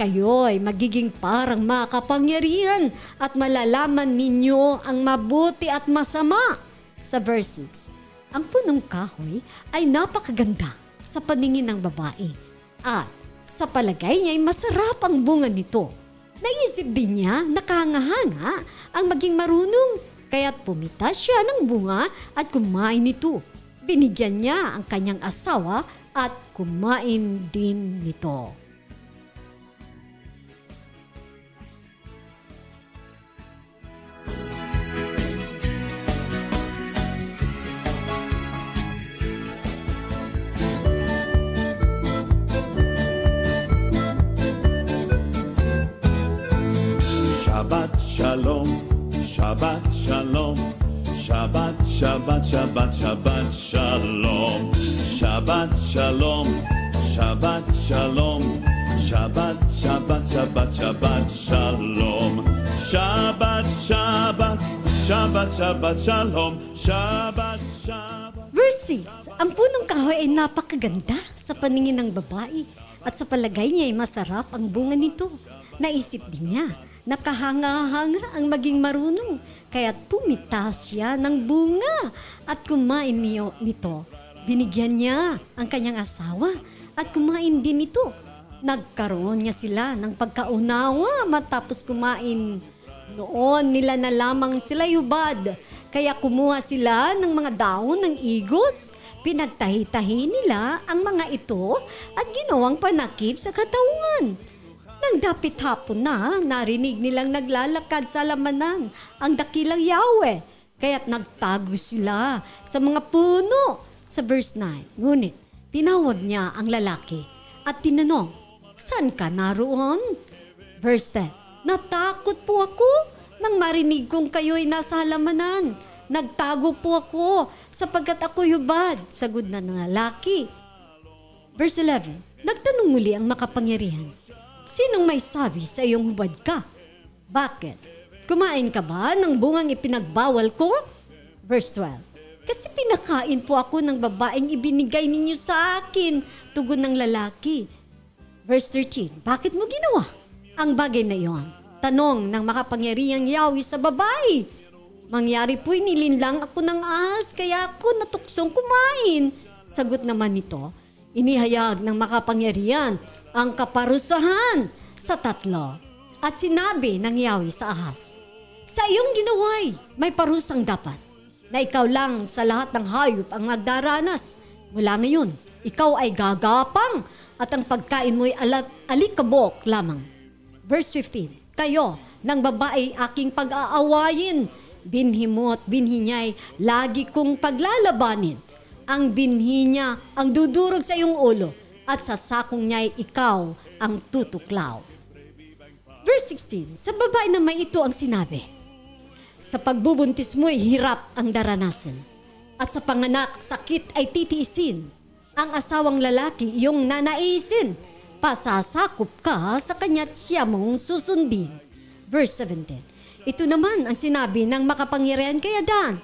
Kayo ay magiging parang makapangyarihan at malalaman ninyo ang mabuti at masama. Sa verse 6, ang punong kahoy ay napakaganda sa paningin ng babae at sa palagay niya ay masarap ang bunga nito. Naisip din niya na kahanga-hanga ang maging marunong kaya't pumitas siya ng bunga at kumain nito. Binigyan niya ang kanyang asawa at kumain din nito. Shabbat Shalom, Shabbat Shalom, Shabbat, Shabbat, Shabbat, Shabbat Shalom, Shabbat Shalom, Shabbat Shalom, Shabbat, Shabbat, Shabbat, Shabbat Shalom, Shabbat, Shabbat, Shabbat, Shabbat Shalom, Shabbat, Shabbat. Verse 6, ang punong kahoy ay napakaganda sa paningin ng babae at sa palagay niya ay masarap ang bunga nito. Naisip din niya, nakahanga-hanga ang maging marunong, kaya't pumitas siya ng bunga at kumain nito. Binigyan niya ang kanyang asawa at kumain din nito. Nagkaroon niya sila ng pagkaunawa matapos kumain. Noon nila na lamang sila hubad, kaya kumuha sila ng mga dahon ng igos. Pinagtahi-tahi nila ang mga ito at ginawang panakip sa katawan. Nang dapit hapon na, narinig nilang naglalakad sa lamanan ang dakilang Yahweh. Kaya't nagtago sila sa mga puno. Sa verse 9, ngunit tinawag niya ang lalaki at tinanong, saan ka naroon? Verse 10, natakot po ako nang marinig kong kayo'y nasa halamanan. Nagtago po ako sapagkat ako'y hubad. Sagot na ng lalaki. Verse 11, nagtanong muli ang makapangyarihan, sinong may sabi sa iyong hubad ka? Bakit? Kumain ka ba ng bungang ipinagbawal ko? Verse 12, kasi pinakain po ako ng babaeng ibinigay ninyo sa akin, tugon ng lalaki. Verse 13, bakit mo ginawa ang bagay na iyon? Tanong ng makapangyarihang Yahweh sa babae. Mangyari po'y nilinlang ako ng ahas, kaya ako natuksong kumain. Sagot naman nito, inihayag ng makapangyarihan ang kaparusahan sa tatlo. At sinabi ng Yahweh sa ahas, sa iyong ginaway, may parusang dapat, na ikaw lang sa lahat ng hayop ang magdaranas. Mula ngayon, ikaw ay gagapang at ang pagkain mo'y alikabok lamang. Verse 15, kayo ng babae aking pag-aawayin, binhi mo at binhi niya'y lagi kong paglalabanin. Ang binhi niya ang dudurog sa iyong ulo, at sa sakong niya'y ikaw ang tutuklaw. Verse 16, sa babae na may ito ang sinabi, sa pagbubuntis mo'y hirap ang daranasan, at sa panganak sakit ay titiisin. Ang asawang lalaki iyong nanaisin, pasasakop ka sa kanya't siya mong susundin. Verse 17, ito naman ang sinabi ng makapangyarihan kay Adan,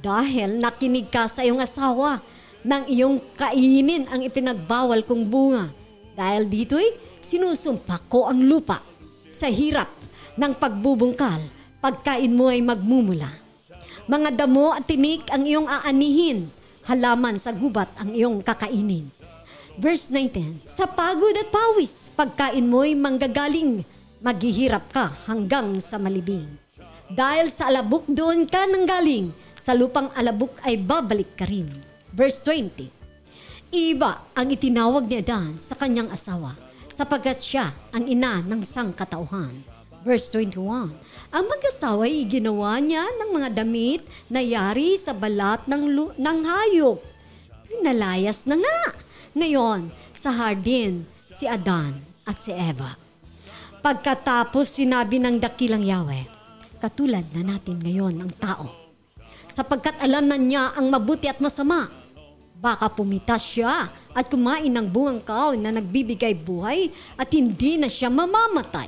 dahil nakinig ka sa iyong asawa, nang iyong kainin ang ipinagbawal kong bunga. Dahil dito'y sinusumpa ko ang lupa. Sa hirap ng pagbubungkal, pagkain mo ay magmumula. Mga damo at tinik ang iyong aanihin, halaman sa gubat ang iyong kakainin. Verse 19, sa pagod at pawis, pagkain mo ay manggagaling, maghihirap ka hanggang sa malibing. Dahil sa alabok doon ka nanggaling, sa lupang alabok ay babalik ka rin. Verse 20, Iba ang itinawag ni Adan sa kanyang asawa, sapagkat siya ang ina ng sangkatauhan. Verse 21, ang mag-asawa ay ginawa niya ng mga damit na yari sa balat ng hayop. Pinalayas na nga ngayon sa hardin si Adan at si Eva. Pagkatapos sinabi ng dakilang Yahweh, katulad na natin ngayon ang tao, sapagkat alam na niya ang mabuti at masama. Baka pumitas siya at kumain ng bungang kahoy na nagbibigay buhay at hindi na siya mamamatay.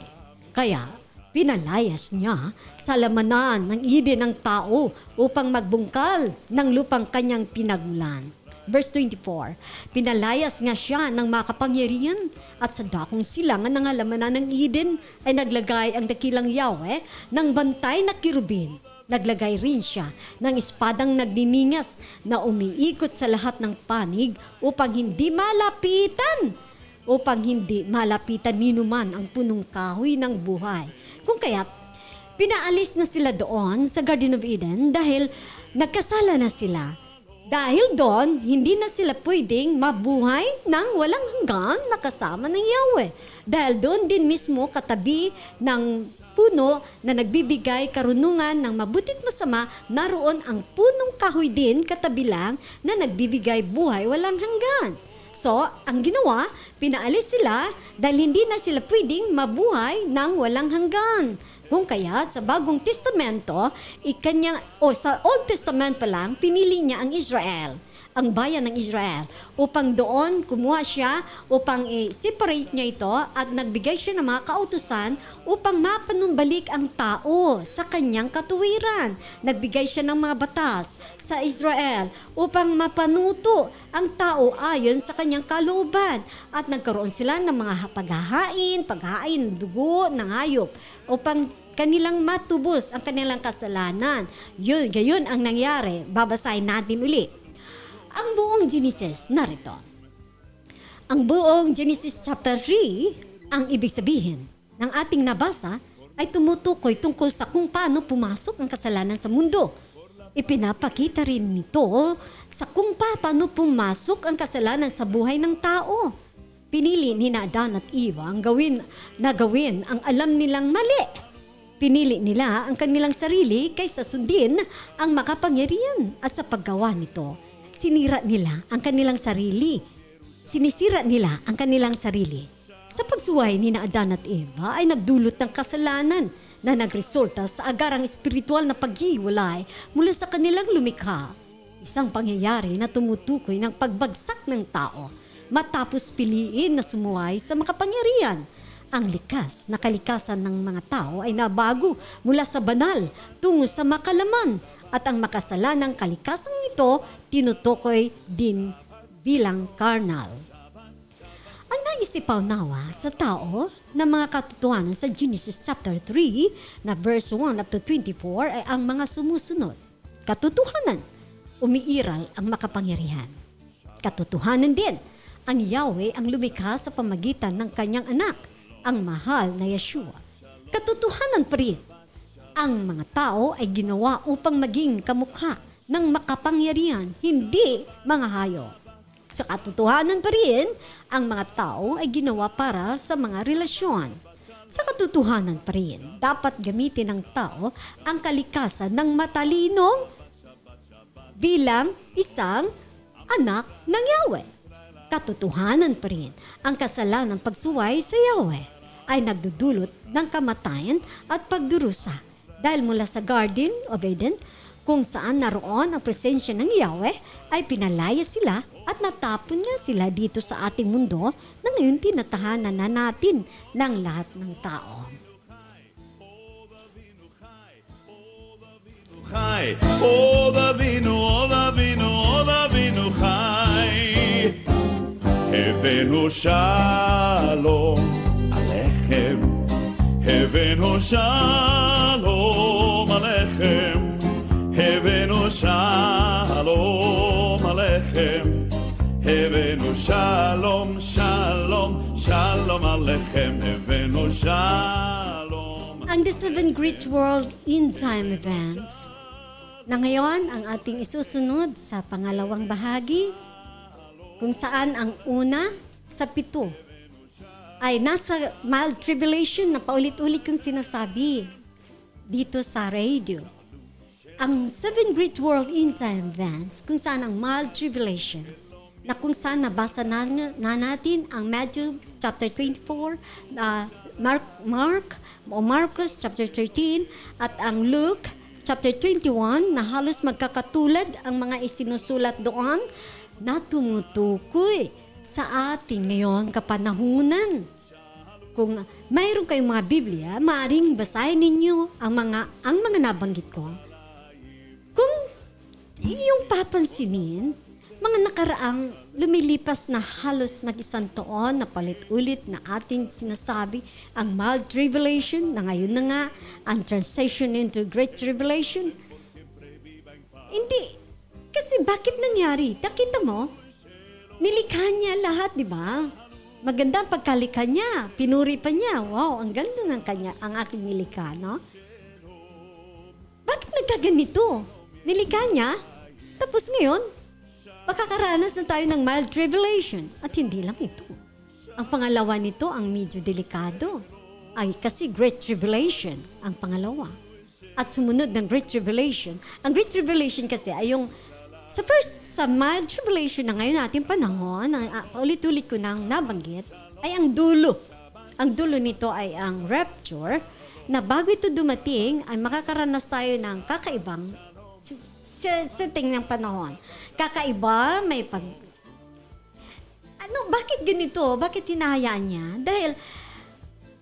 Kaya pinalayas niya sa lamanan ng Eden ng tao upang magbungkal ng lupang kanyang pinagmulan. Verse 24, pinalayas nga siya ng makapangyarihan at sa dakong silangan ng halamanan ng Eden ay naglagay ang dakilang Yahweh ng bantay na kirubin. Naglagay rin siya ng espadang nagniningas na umiikot sa lahat ng panig upang hindi malapitan ninuman ang punong kahoy ng buhay. Kung kaya't pinaalis na sila doon sa Garden of Eden dahil nagkasala na sila. Dahil doon, hindi na sila pwedeng mabuhay ng walang hanggan na kasama ng Yahweh. Dahil doon din mismo katabi ng puno na nagbibigay karunungan ng mabutit masama, naroon ang punong kahoy din katabi lang na nagbibigay buhay walang hanggan. So, ang ginawa, pinaalis sila dahil hindi na sila pwedeng mabuhay ng walang hanggan. Kung kaya sa Bagong Testamento, sa Old Testament pa lang, pinili niya ang Israel, ang bayan ng Israel, upang doon kumuha siya, upang i-separate niya ito at nagbigay siya ng mga kautusan upang mapanumbalik ang tao sa kanyang katuwiran. Nagbigay siya ng mga batas sa Israel upang mapanuto ang tao ayon sa kanyang kalooban. At nagkaroon sila ng mga paghahain ng dugo ng hayop upang kanilang matubos ang kanilang kasalanan. Yun ang nangyari. Babasahin natin ulit. Ang buong Genesis, narito. Ang buong Genesis chapter 3, ang ibig sabihin ng ating nabasa ay tumutukoy tungkol sa kung paano pumasok ang kasalanan sa mundo. Ipinapakita rin nito sa kung paano pumasok ang kasalanan sa buhay ng tao. Pinili ni Adan at Eva ang gawin ang alam nilang mali. Pinili nila ang kanilang sarili kaysa sundin ang makapangyarihan at sa paggawa nito, sinisira nila ang kanilang sarili. Sa pagsuway ni Adan at Eva ay nagdulot ng kasalanan na nagresulta sa agarang espiritual na paghiwalay mula sa kanilang lumikha. Isang pangyayari na tumutukoy ng pagbagsak ng tao matapos piliin na sumuway sa makapangyarihan. Ang likas na kalikasan ng mga tao ay nabago mula sa banal tungo sa makalaman at ang makasalanang kalikasang ito tinutukoy din bilang carnal. Ang naisipaw-nawa sa tao ng mga katotohanan sa Genesis chapter 3 na verse 1 up to 24 ay ang mga sumusunod. Katotohanan, umiiral ang makapangyarihan. Katotohanan din, ang Yahweh ang lumikha sa pamagitan ng kanyang anak, ang mahal na Yeshua. Katotohanan pa rin, ang mga tao ay ginawa upang maging kamukha ng makapangyarihan, hindi mga hayop. Sa katotohanan pa rin, ang mga tao ay ginawa para sa mga relasyon. Sa katotohanan pa rin, dapat gamitin ng tao ang kalikasan ng matalinong bilang isang anak ng Yahweh. Katotohanan pa rin, ang kasalanang pagsuway sa Yahweh ay nagdudulot ng kamatayan at pagdurusa. Dahil mula sa Garden of Eden, kung saan naroon ang presensya ng Yahweh, ay pinalaya sila at natapon niya sila dito sa ating mundo na ngayon tinatahanan na natin ng lahat ng tao. Hebenu shalom alechem, Hebenu shalom alechem, Hebenu shalom alechem, Hebenu shalom, shalom, shalom alechem, Hebenu shalom. Ang The Seven Great World End Time Events na ngayon ang ating isusunod sa pangalawang bahagi, kung saan ang una sa 7 ay nasa mild tribulation na paulit-ulit kong sinasabi dito sa radio. Ang 7 Great World End Time Events, kung saan ang mild tribulation, na kung saan nabasa na natin ang Matthew chapter 24, Marcos chapter 13, at ang Luke chapter 21 na halos magkakatulad ang mga isinusulat doon na tumutukoy sa ating ngayon kapanahunan. Kung mayroon kayong mga Biblia, maaaring basahin ninyo ang mga nabanggit ko. Kung iyong papansinin, mga nakaraang lumilipas na halos mag-isang taon na palit-ulit na ating sinasabi ang mild tribulation, na ngayon na nga ang transition into great tribulation. Hindi. Kasi bakit nangyari? Nakita mo? Nilikha niya lahat, di ba? Maganda ang pagkalikha niya. Pinuri pa niya. Wow, ang ganda ng kanya, ang aking nilikha, no? Bakit nagkaganito? Nilikha niya, tapos ngayon, makakaranas na tayo ng mild tribulation. At hindi lang ito. Ang pangalawa nito, ang medyo delikado, ay kasi Great Tribulation ang pangalawa. At sumunod ng Great Tribulation. Ang Great Tribulation kasi ay yung sa mild tribulation na ngayon natin panahon, ulit-ulit ko nang nabanggit, ay ang dulo. Ang dulo nito ay ang rapture, na bago ito dumating, ay makakaranas tayo ng kakaibang setting ng panahon. Kakaiba, may bakit ganito? Bakit hinahayaan niya? Dahil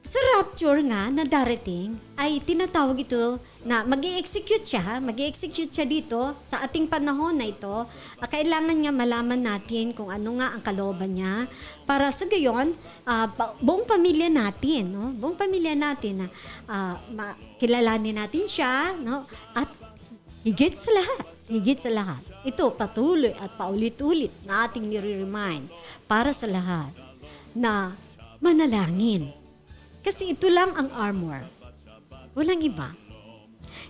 sa rapture nga na darating, ay tinatawag ito na mag-i-execute siya dito sa ating panahon na ito. Kailangan nga malaman natin kung ano nga ang kalooban niya para sa gayon, buong pamilya natin, no? Buong pamilya natin na kilalanin natin siya, no? At higit sa lahat, ito patuloy at paulit-ulit na ating nire-remind para sa lahat na manalangin. Kasi ito lang ang armor. Walang iba.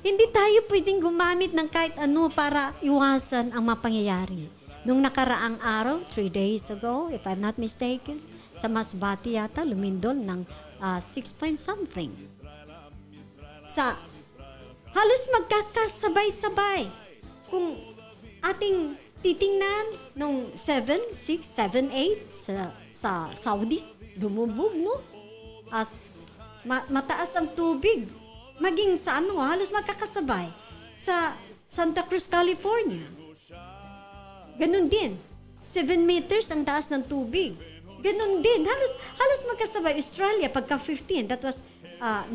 Hindi tayo pwedeng gumamit ng kahit ano para iwasan ang mapangyayari. Nung nakaraang araw, 3 days ago, if I'm not mistaken, sa Masbate yata, lumindol ng 6 point something. Sa halos magkakasabay-sabay. Kung ating titingnan nung 7, 6, 7, 8 sa Saudi, dumubog, no? Mataas ang tubig. Maging sa halos magkakasabay. Sa Santa Cruz, California. Ganun din. 7 meters ang taas ng tubig. Ganun din. Halos magkasabay. Australia, pagka 15, that was,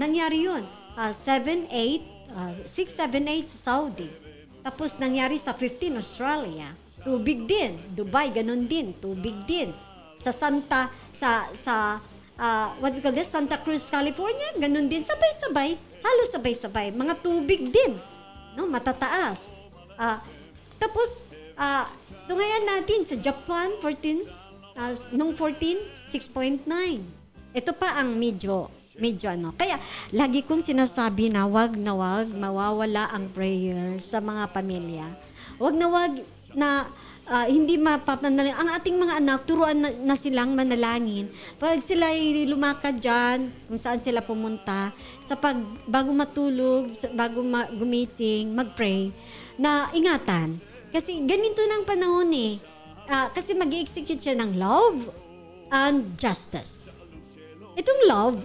nangyari yun. 6, 7, 8 sa Saudi. Tapos nangyari sa 15, Australia. Tubig din. Dubai, ganun din. Tubig din. Sa what we call this, Santa Cruz, California, ganun din, sabay-sabay, halos sabay-sabay, mga tubig din, no, matataas. Tapos, tungayan natin sa Japan, 14, 6.9. Ito pa ang medyo Kaya, lagi kong sinasabi na wag mawawala ang prayer sa mga pamilya. Wag na hindi mapapanalangin. Ang ating mga anak, turuan na silang manalangin. Pag sila lumakad dyan, kung saan sila pumunta, bago matulog, bago gumising, mag-pray, na ingatan. Kasi ganito ng panahon kasi mag-i-execute siya ng love and justice. Itong love,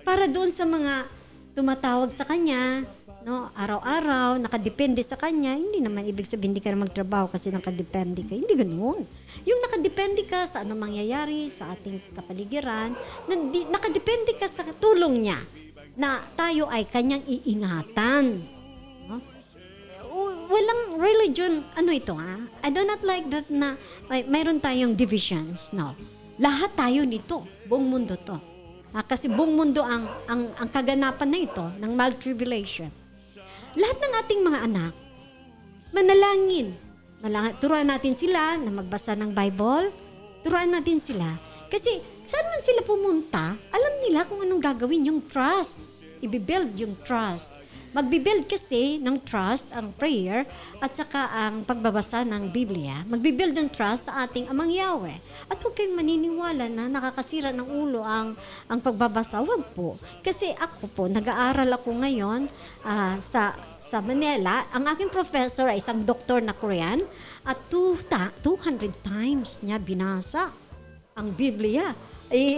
para doon sa mga tumatawag sa kanya, no, araw-araw, nakadepende sa kanya, hindi naman ibig sabihin hindi ka na magtrabaho kasi nakadepende ka. Hindi ganoon. Yung nakadepende ka sa anong mangyayari sa ating kapaligiran, nakadepende ka sa tulong niya na tayo ay kanyang iingatan. No? Walang religion, ito I do not like that na mayroon tayong divisions. No. Lahat tayo nito, buong mundo to. Kasi buong mundo ang kaganapan na ito ng mild tribulation. Lahat ng ating mga anak, manalangin. Turuan natin sila na magbasa ng Bible. Turuan natin sila. Kasi saan man sila pumunta, alam nila kung anong gagawin, yung trust. Ibibuild yung trust. Magbibuild kasi ng trust ang prayer at saka ang pagbabasa ng Biblia. Magbibuild ng trust sa ating Amang Yahweh. At huwag kayong maniniwala na nakakasira ng ulo ang pagbabasa. Huwag po. Kasi ako po, nag-aaral ako ngayon sa Manila. Ang aking professor ay isang doktor na Korean at 200 times niya binasa ang Biblia.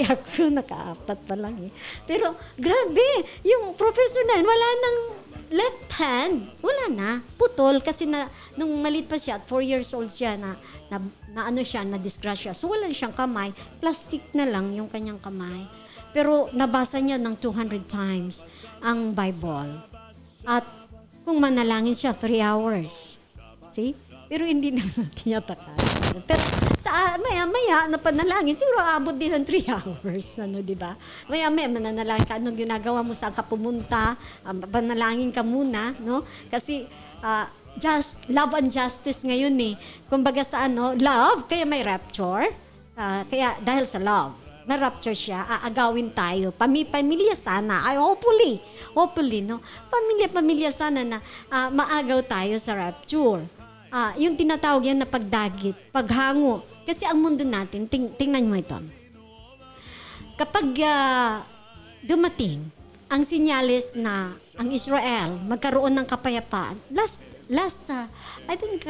Ako naka-4 pa lang Pero grabe, yung professor na yun, wala nang left hand, wala na, putol kasi nung malit pa siya at 4 years old siya na disgrasya. So wala siyang kamay, plastic na lang yung kanyang kamay. Pero nabasa niya ng 200 times ang Bible. At kung manalangin siya 3 hours. See? Pero hindi naman tinatakas. Pero maya-maya na panalangin, siguro abot din ng 3 hours. Di ba? Maya-maya mananalangin ka. Anong ginagawa mo, saan ka pumunta? Panalangin ka muna. No? Kasi just love and justice ngayon Kumbaga sa love, kaya may rapture. Kaya dahil sa love, may rapture siya, aagawin tayo. Pamilya sana. Hopefully, no? Pamilya sana na maagaw tayo sa rapture. yung tinatawag yan na pagdagit, paghango. Kasi ang mundo natin, tingnan mo ito. Kapag dumating ang sinyalis na ang Israel magkaroon ng kapayapaan, last I think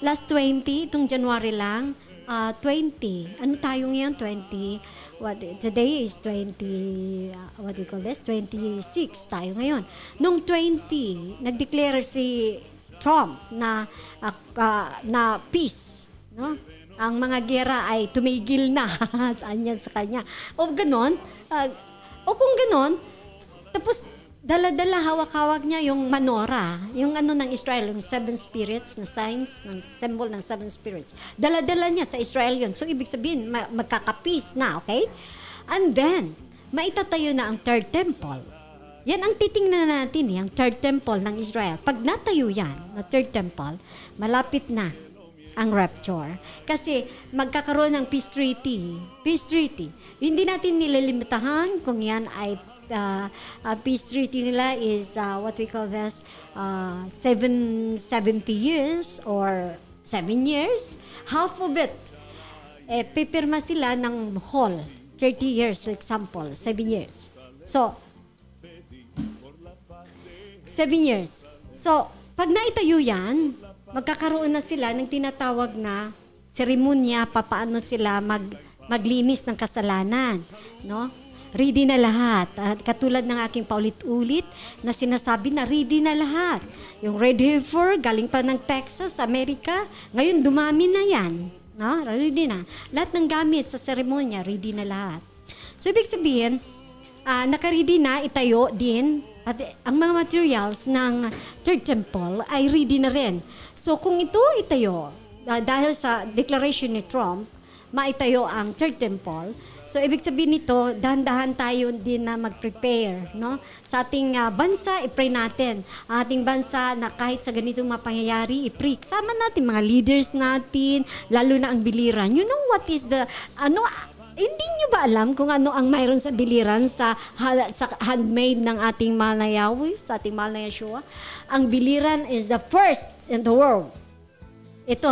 last 20, itong January lang, 20. Ano tayo ngayon? 20. Today is 20, what do you call this? 26 tayo ngayon. Nung 20, nag-declare si Trump na peace, no? Ang mga gera ay tumigil na sa kanya. O ganon, kung ganon, tapos dala-dala hawak-hawak niya yung menorah, yung ng Israel, yung 7 spirits na signs, ng symbol ng 7 spirits. Dala-dala niya sa Israel yun. So ibig sabihin, magkaka-peace na, okay? And then, maitatayo na ang third temple. Yan ang titingnan natin, ang third temple ng Israel. Pag natayo yan, na third temple, malapit na ang rapture. Kasi magkakaroon ng peace treaty. Peace treaty. Hindi natin nililimitahan kung yan ay peace treaty nila is what we call this 70 years or 7 years. Half of it, pipirma sila ng whole 30 years, for example, 7 years. So, 7 years. So, pag naitayo yan, magkakaroon na sila ng tinatawag na seremonya, papaano sila maglinis ng kasalanan, no? Ready na lahat. At katulad ng aking paulit-ulit na sinasabi na ready na lahat. Yung red heifer, galing pa ng Texas, Amerika, ngayon dumami na yan. No? Ready na. Lahat ng gamit sa seremonya, ready na lahat. So, ibig sabihin, naka-ready na, itayo din. At ang mga materials ng Third Temple ay ready na rin. So kung ito itayo, dahil sa declaration ni Trump, maitayo ang Third Temple, so ibig sabihin nito, dahan-dahan tayo din na mag-prepare. No? Sa ating bansa, i-pray natin. Ang ating bansa na kahit sa ganitong mga pangyayari, i-pray. Sama natin mga leaders natin, lalo na ang biliran. You know what is the, hindi nyo ba alam kung ano ang mayroon sa biliran sa handmade ng ating mahal na Yahweh, sa ating mahal na Yeshua? Ang biliran is the first in the world. Ito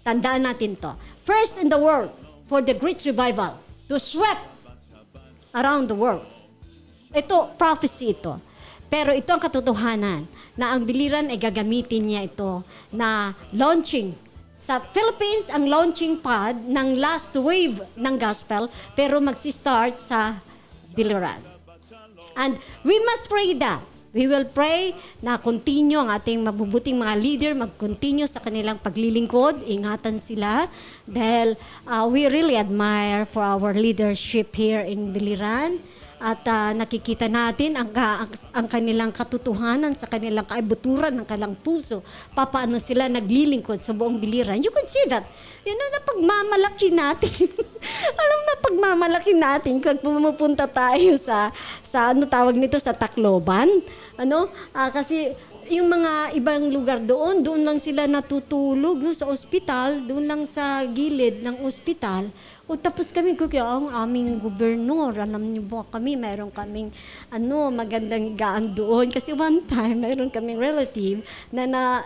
tandaan natin to. First in the world for the great revival to sweep around the world. Ito, prophecy ito. Pero ito ang katotohanan na ang biliran ay gagamitin niya ito na launching. Sa Philippines, ang launching pad ng last wave ng gospel, pero magsi-start sa biliran. And we must pray that. We will pray na continue ang ating mabubuting mga leader, mag-continue sa kanilang paglilingkod, ingatan sila. Dahil we really admire for our leadership here in Biliran. At nakikita natin ang kanilang katotohanan sa kanilang kaibuturan ng kanilang puso. Paano sila naglilingkod sa buong Biliran. You could see that. You know, na pagmamalaki natin. Alam na pagmamalaki natin kung pumupunta tayo sa ano tawag nito, sa Tacloban. Kasi yung mga ibang lugar doon lang sila natutulog sa ospital, doon lang sa gilid ng ospital. O tapos kami, ang aming gobernador, alam niyo po kami, mayroon kaming magandang higaan doon. Kasi one time, mayroon kaming relative na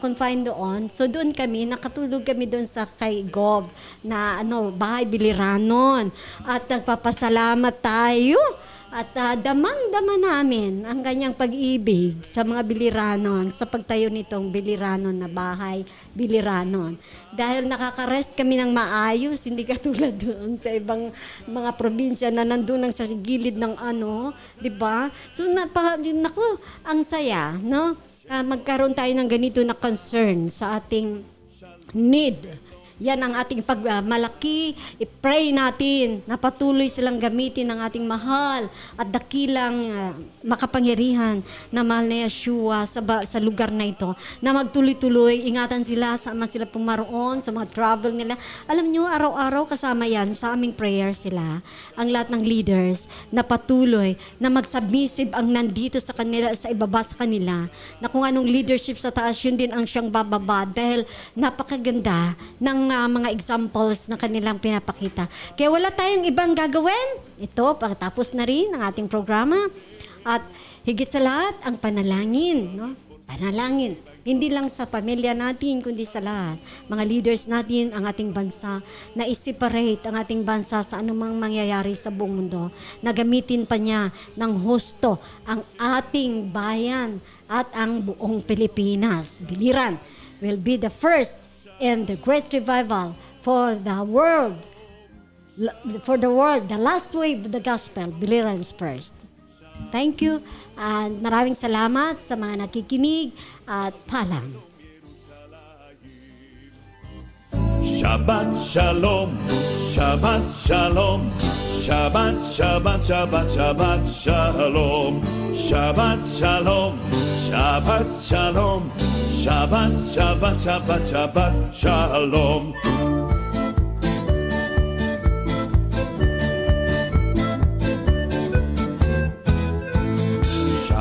confine doon. So doon kami, nakatulog kami doon sa kay Gob na bahay Biliranon. At nagpapasalamat tayo. At damang-dama namin ang kanyang pag-ibig sa mga Biliranon, sa pagtayo nitong Biliranon na bahay Biliranon. Dahil nakaka-rest kami ng maayos, hindi katulad doon sa ibang mga probinsya na nandun lang sa gilid ng di ba? So, ang saya, no? Magkaroon tayo ng ganito na concern sa ating need. Yan ang ating pagmalaki. I-pray natin na patuloy silang gamitin ng ating mahal at dakilang makapangyarihan na mahal na Yeshua sa lugar na ito. Na magtuloy-tuloy, ingatan sila saan sila pumaroon, sa mga travel nila. Alam nyo, araw-araw kasama yan sa aming prayer sila. Ang lahat ng leaders na patuloy, na mag-submissive ang nandito sa kanila, sa ibaba sa kanila. Na kung anong leadership sa taas, yun din ang siyang bababa. Dahil napakaganda ng mga examples na kanilang pinapakita. Kaya wala tayong ibang gagawin. Ito, pagkatapos na rin ang ating programa. At higit sa lahat, ang panalangin. No? Panalangin. Hindi lang sa pamilya natin, kundi sa lahat. Mga leaders natin, ang ating bansa, na i-separate ang ating bansa sa anumang mangyayari sa buong mundo. Nagamitin pa niya ng husto ang ating bayan at ang buong Pilipinas. Biliran will be the first in the great revival for the world. The last wave of the gospel, Biliran's first. Thank you and maraming salamat sa mga nakikinig at paalam. Shabbat Shalom, Shabbat Shalom, Shabbat, Shabbat, Shabbat, Shabbat Shalom, Shabbat Shalom, Shabbat Shalom, Shabbat, Shabbat, Shabbat, Shabbat Shalom.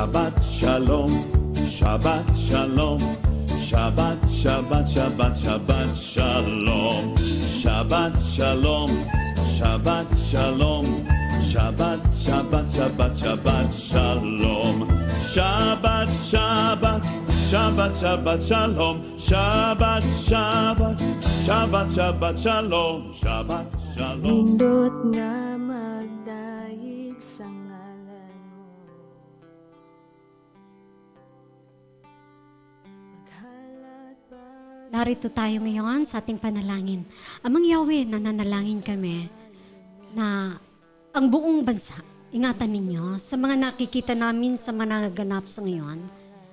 Shabbat Shalom, Shabbat Shalom, Shabbat, Shabbat, Shabbat, Shabbat Shalom, Shabbat Shalom, Shabbat Shalom, Shabbat, Shabbat, Shabbat, Shabbat Shalom, Shabbat, Shabbat, Shabbat, Shabbat Shalom, Shabbat, Shabbat, Shabbat, Shabbat Shalom, Shabbat Shalom. Nindot nga magdayeg sa ngalan mo. Narito tayo ngayon sa ating panalangin. Amang Yahweh, nananalangin kami na ang buong bansa, ingatan ninyo sa mga nakikita namin sa mga nagaganap sa ngayon.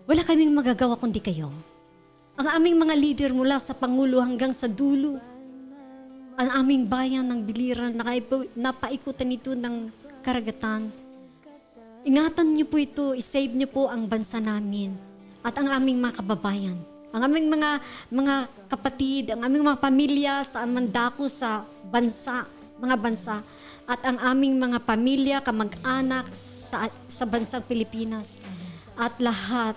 Wala kaming magagawa kundi kayo. Ang aming mga leader mula sa Pangulo hanggang sa dulo, ang aming bayan ng Biliran, napaikutan ito ng karagatan. Ingatan niyo po ito, isave niyo po ang bansa namin at ang aming mga kababayan. Ang aming mga kapatid, ang aming mga pamilya saan man dako sa bansa, mga bansa, at ang aming mga pamilya, kamag-anak sa bansang Pilipinas. At lahat,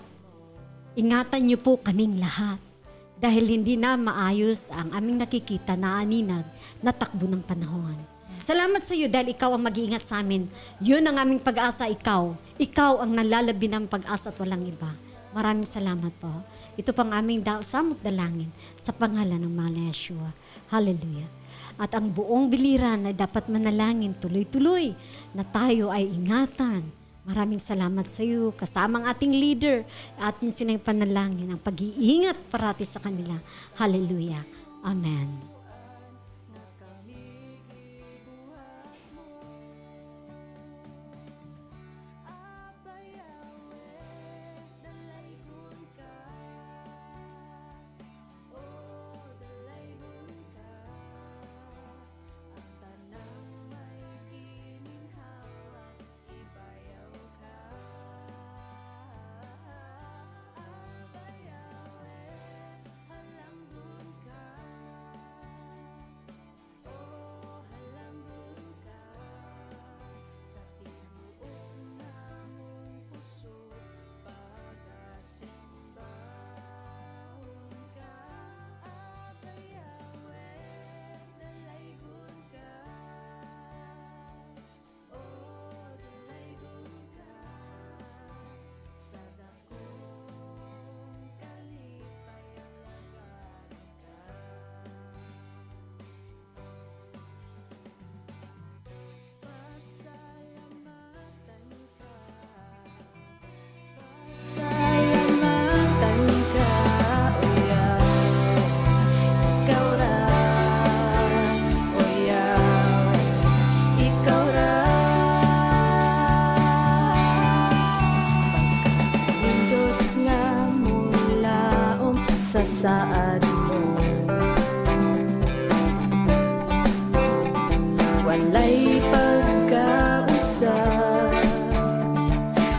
ingatan niyo po kaming lahat. Dahil hindi na maayos ang aming nakikita na aninag na takbo ng panahon. Salamat sa iyo dahil ikaw ang mag-iingat sa amin. Yun ang aming pag-asa, ikaw. Ikaw ang nalalabi ng pag-asa at walang iba. Maraming salamat po. Ito pang aming samot dalangin sa pangalan ng mahal na Yeshua. Hallelujah. At ang buong Biliran ay dapat manalangin tuloy-tuloy na tayo ay ingatan. Maraming salamat sa iyo kasama ang ating leader at ating sinang panalangin ang pag-iingat parati sa kanila. Hallelujah. Amen. Saad mo walay pagkausap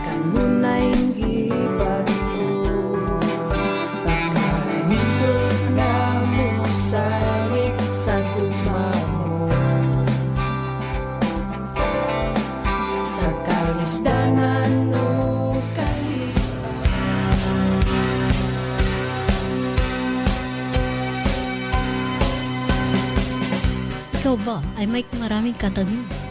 kanunay gibag ko pagkanindot nga mo sari sa gugma mo sa kalisdanan mo Ikaw ba ay may maraming katanungan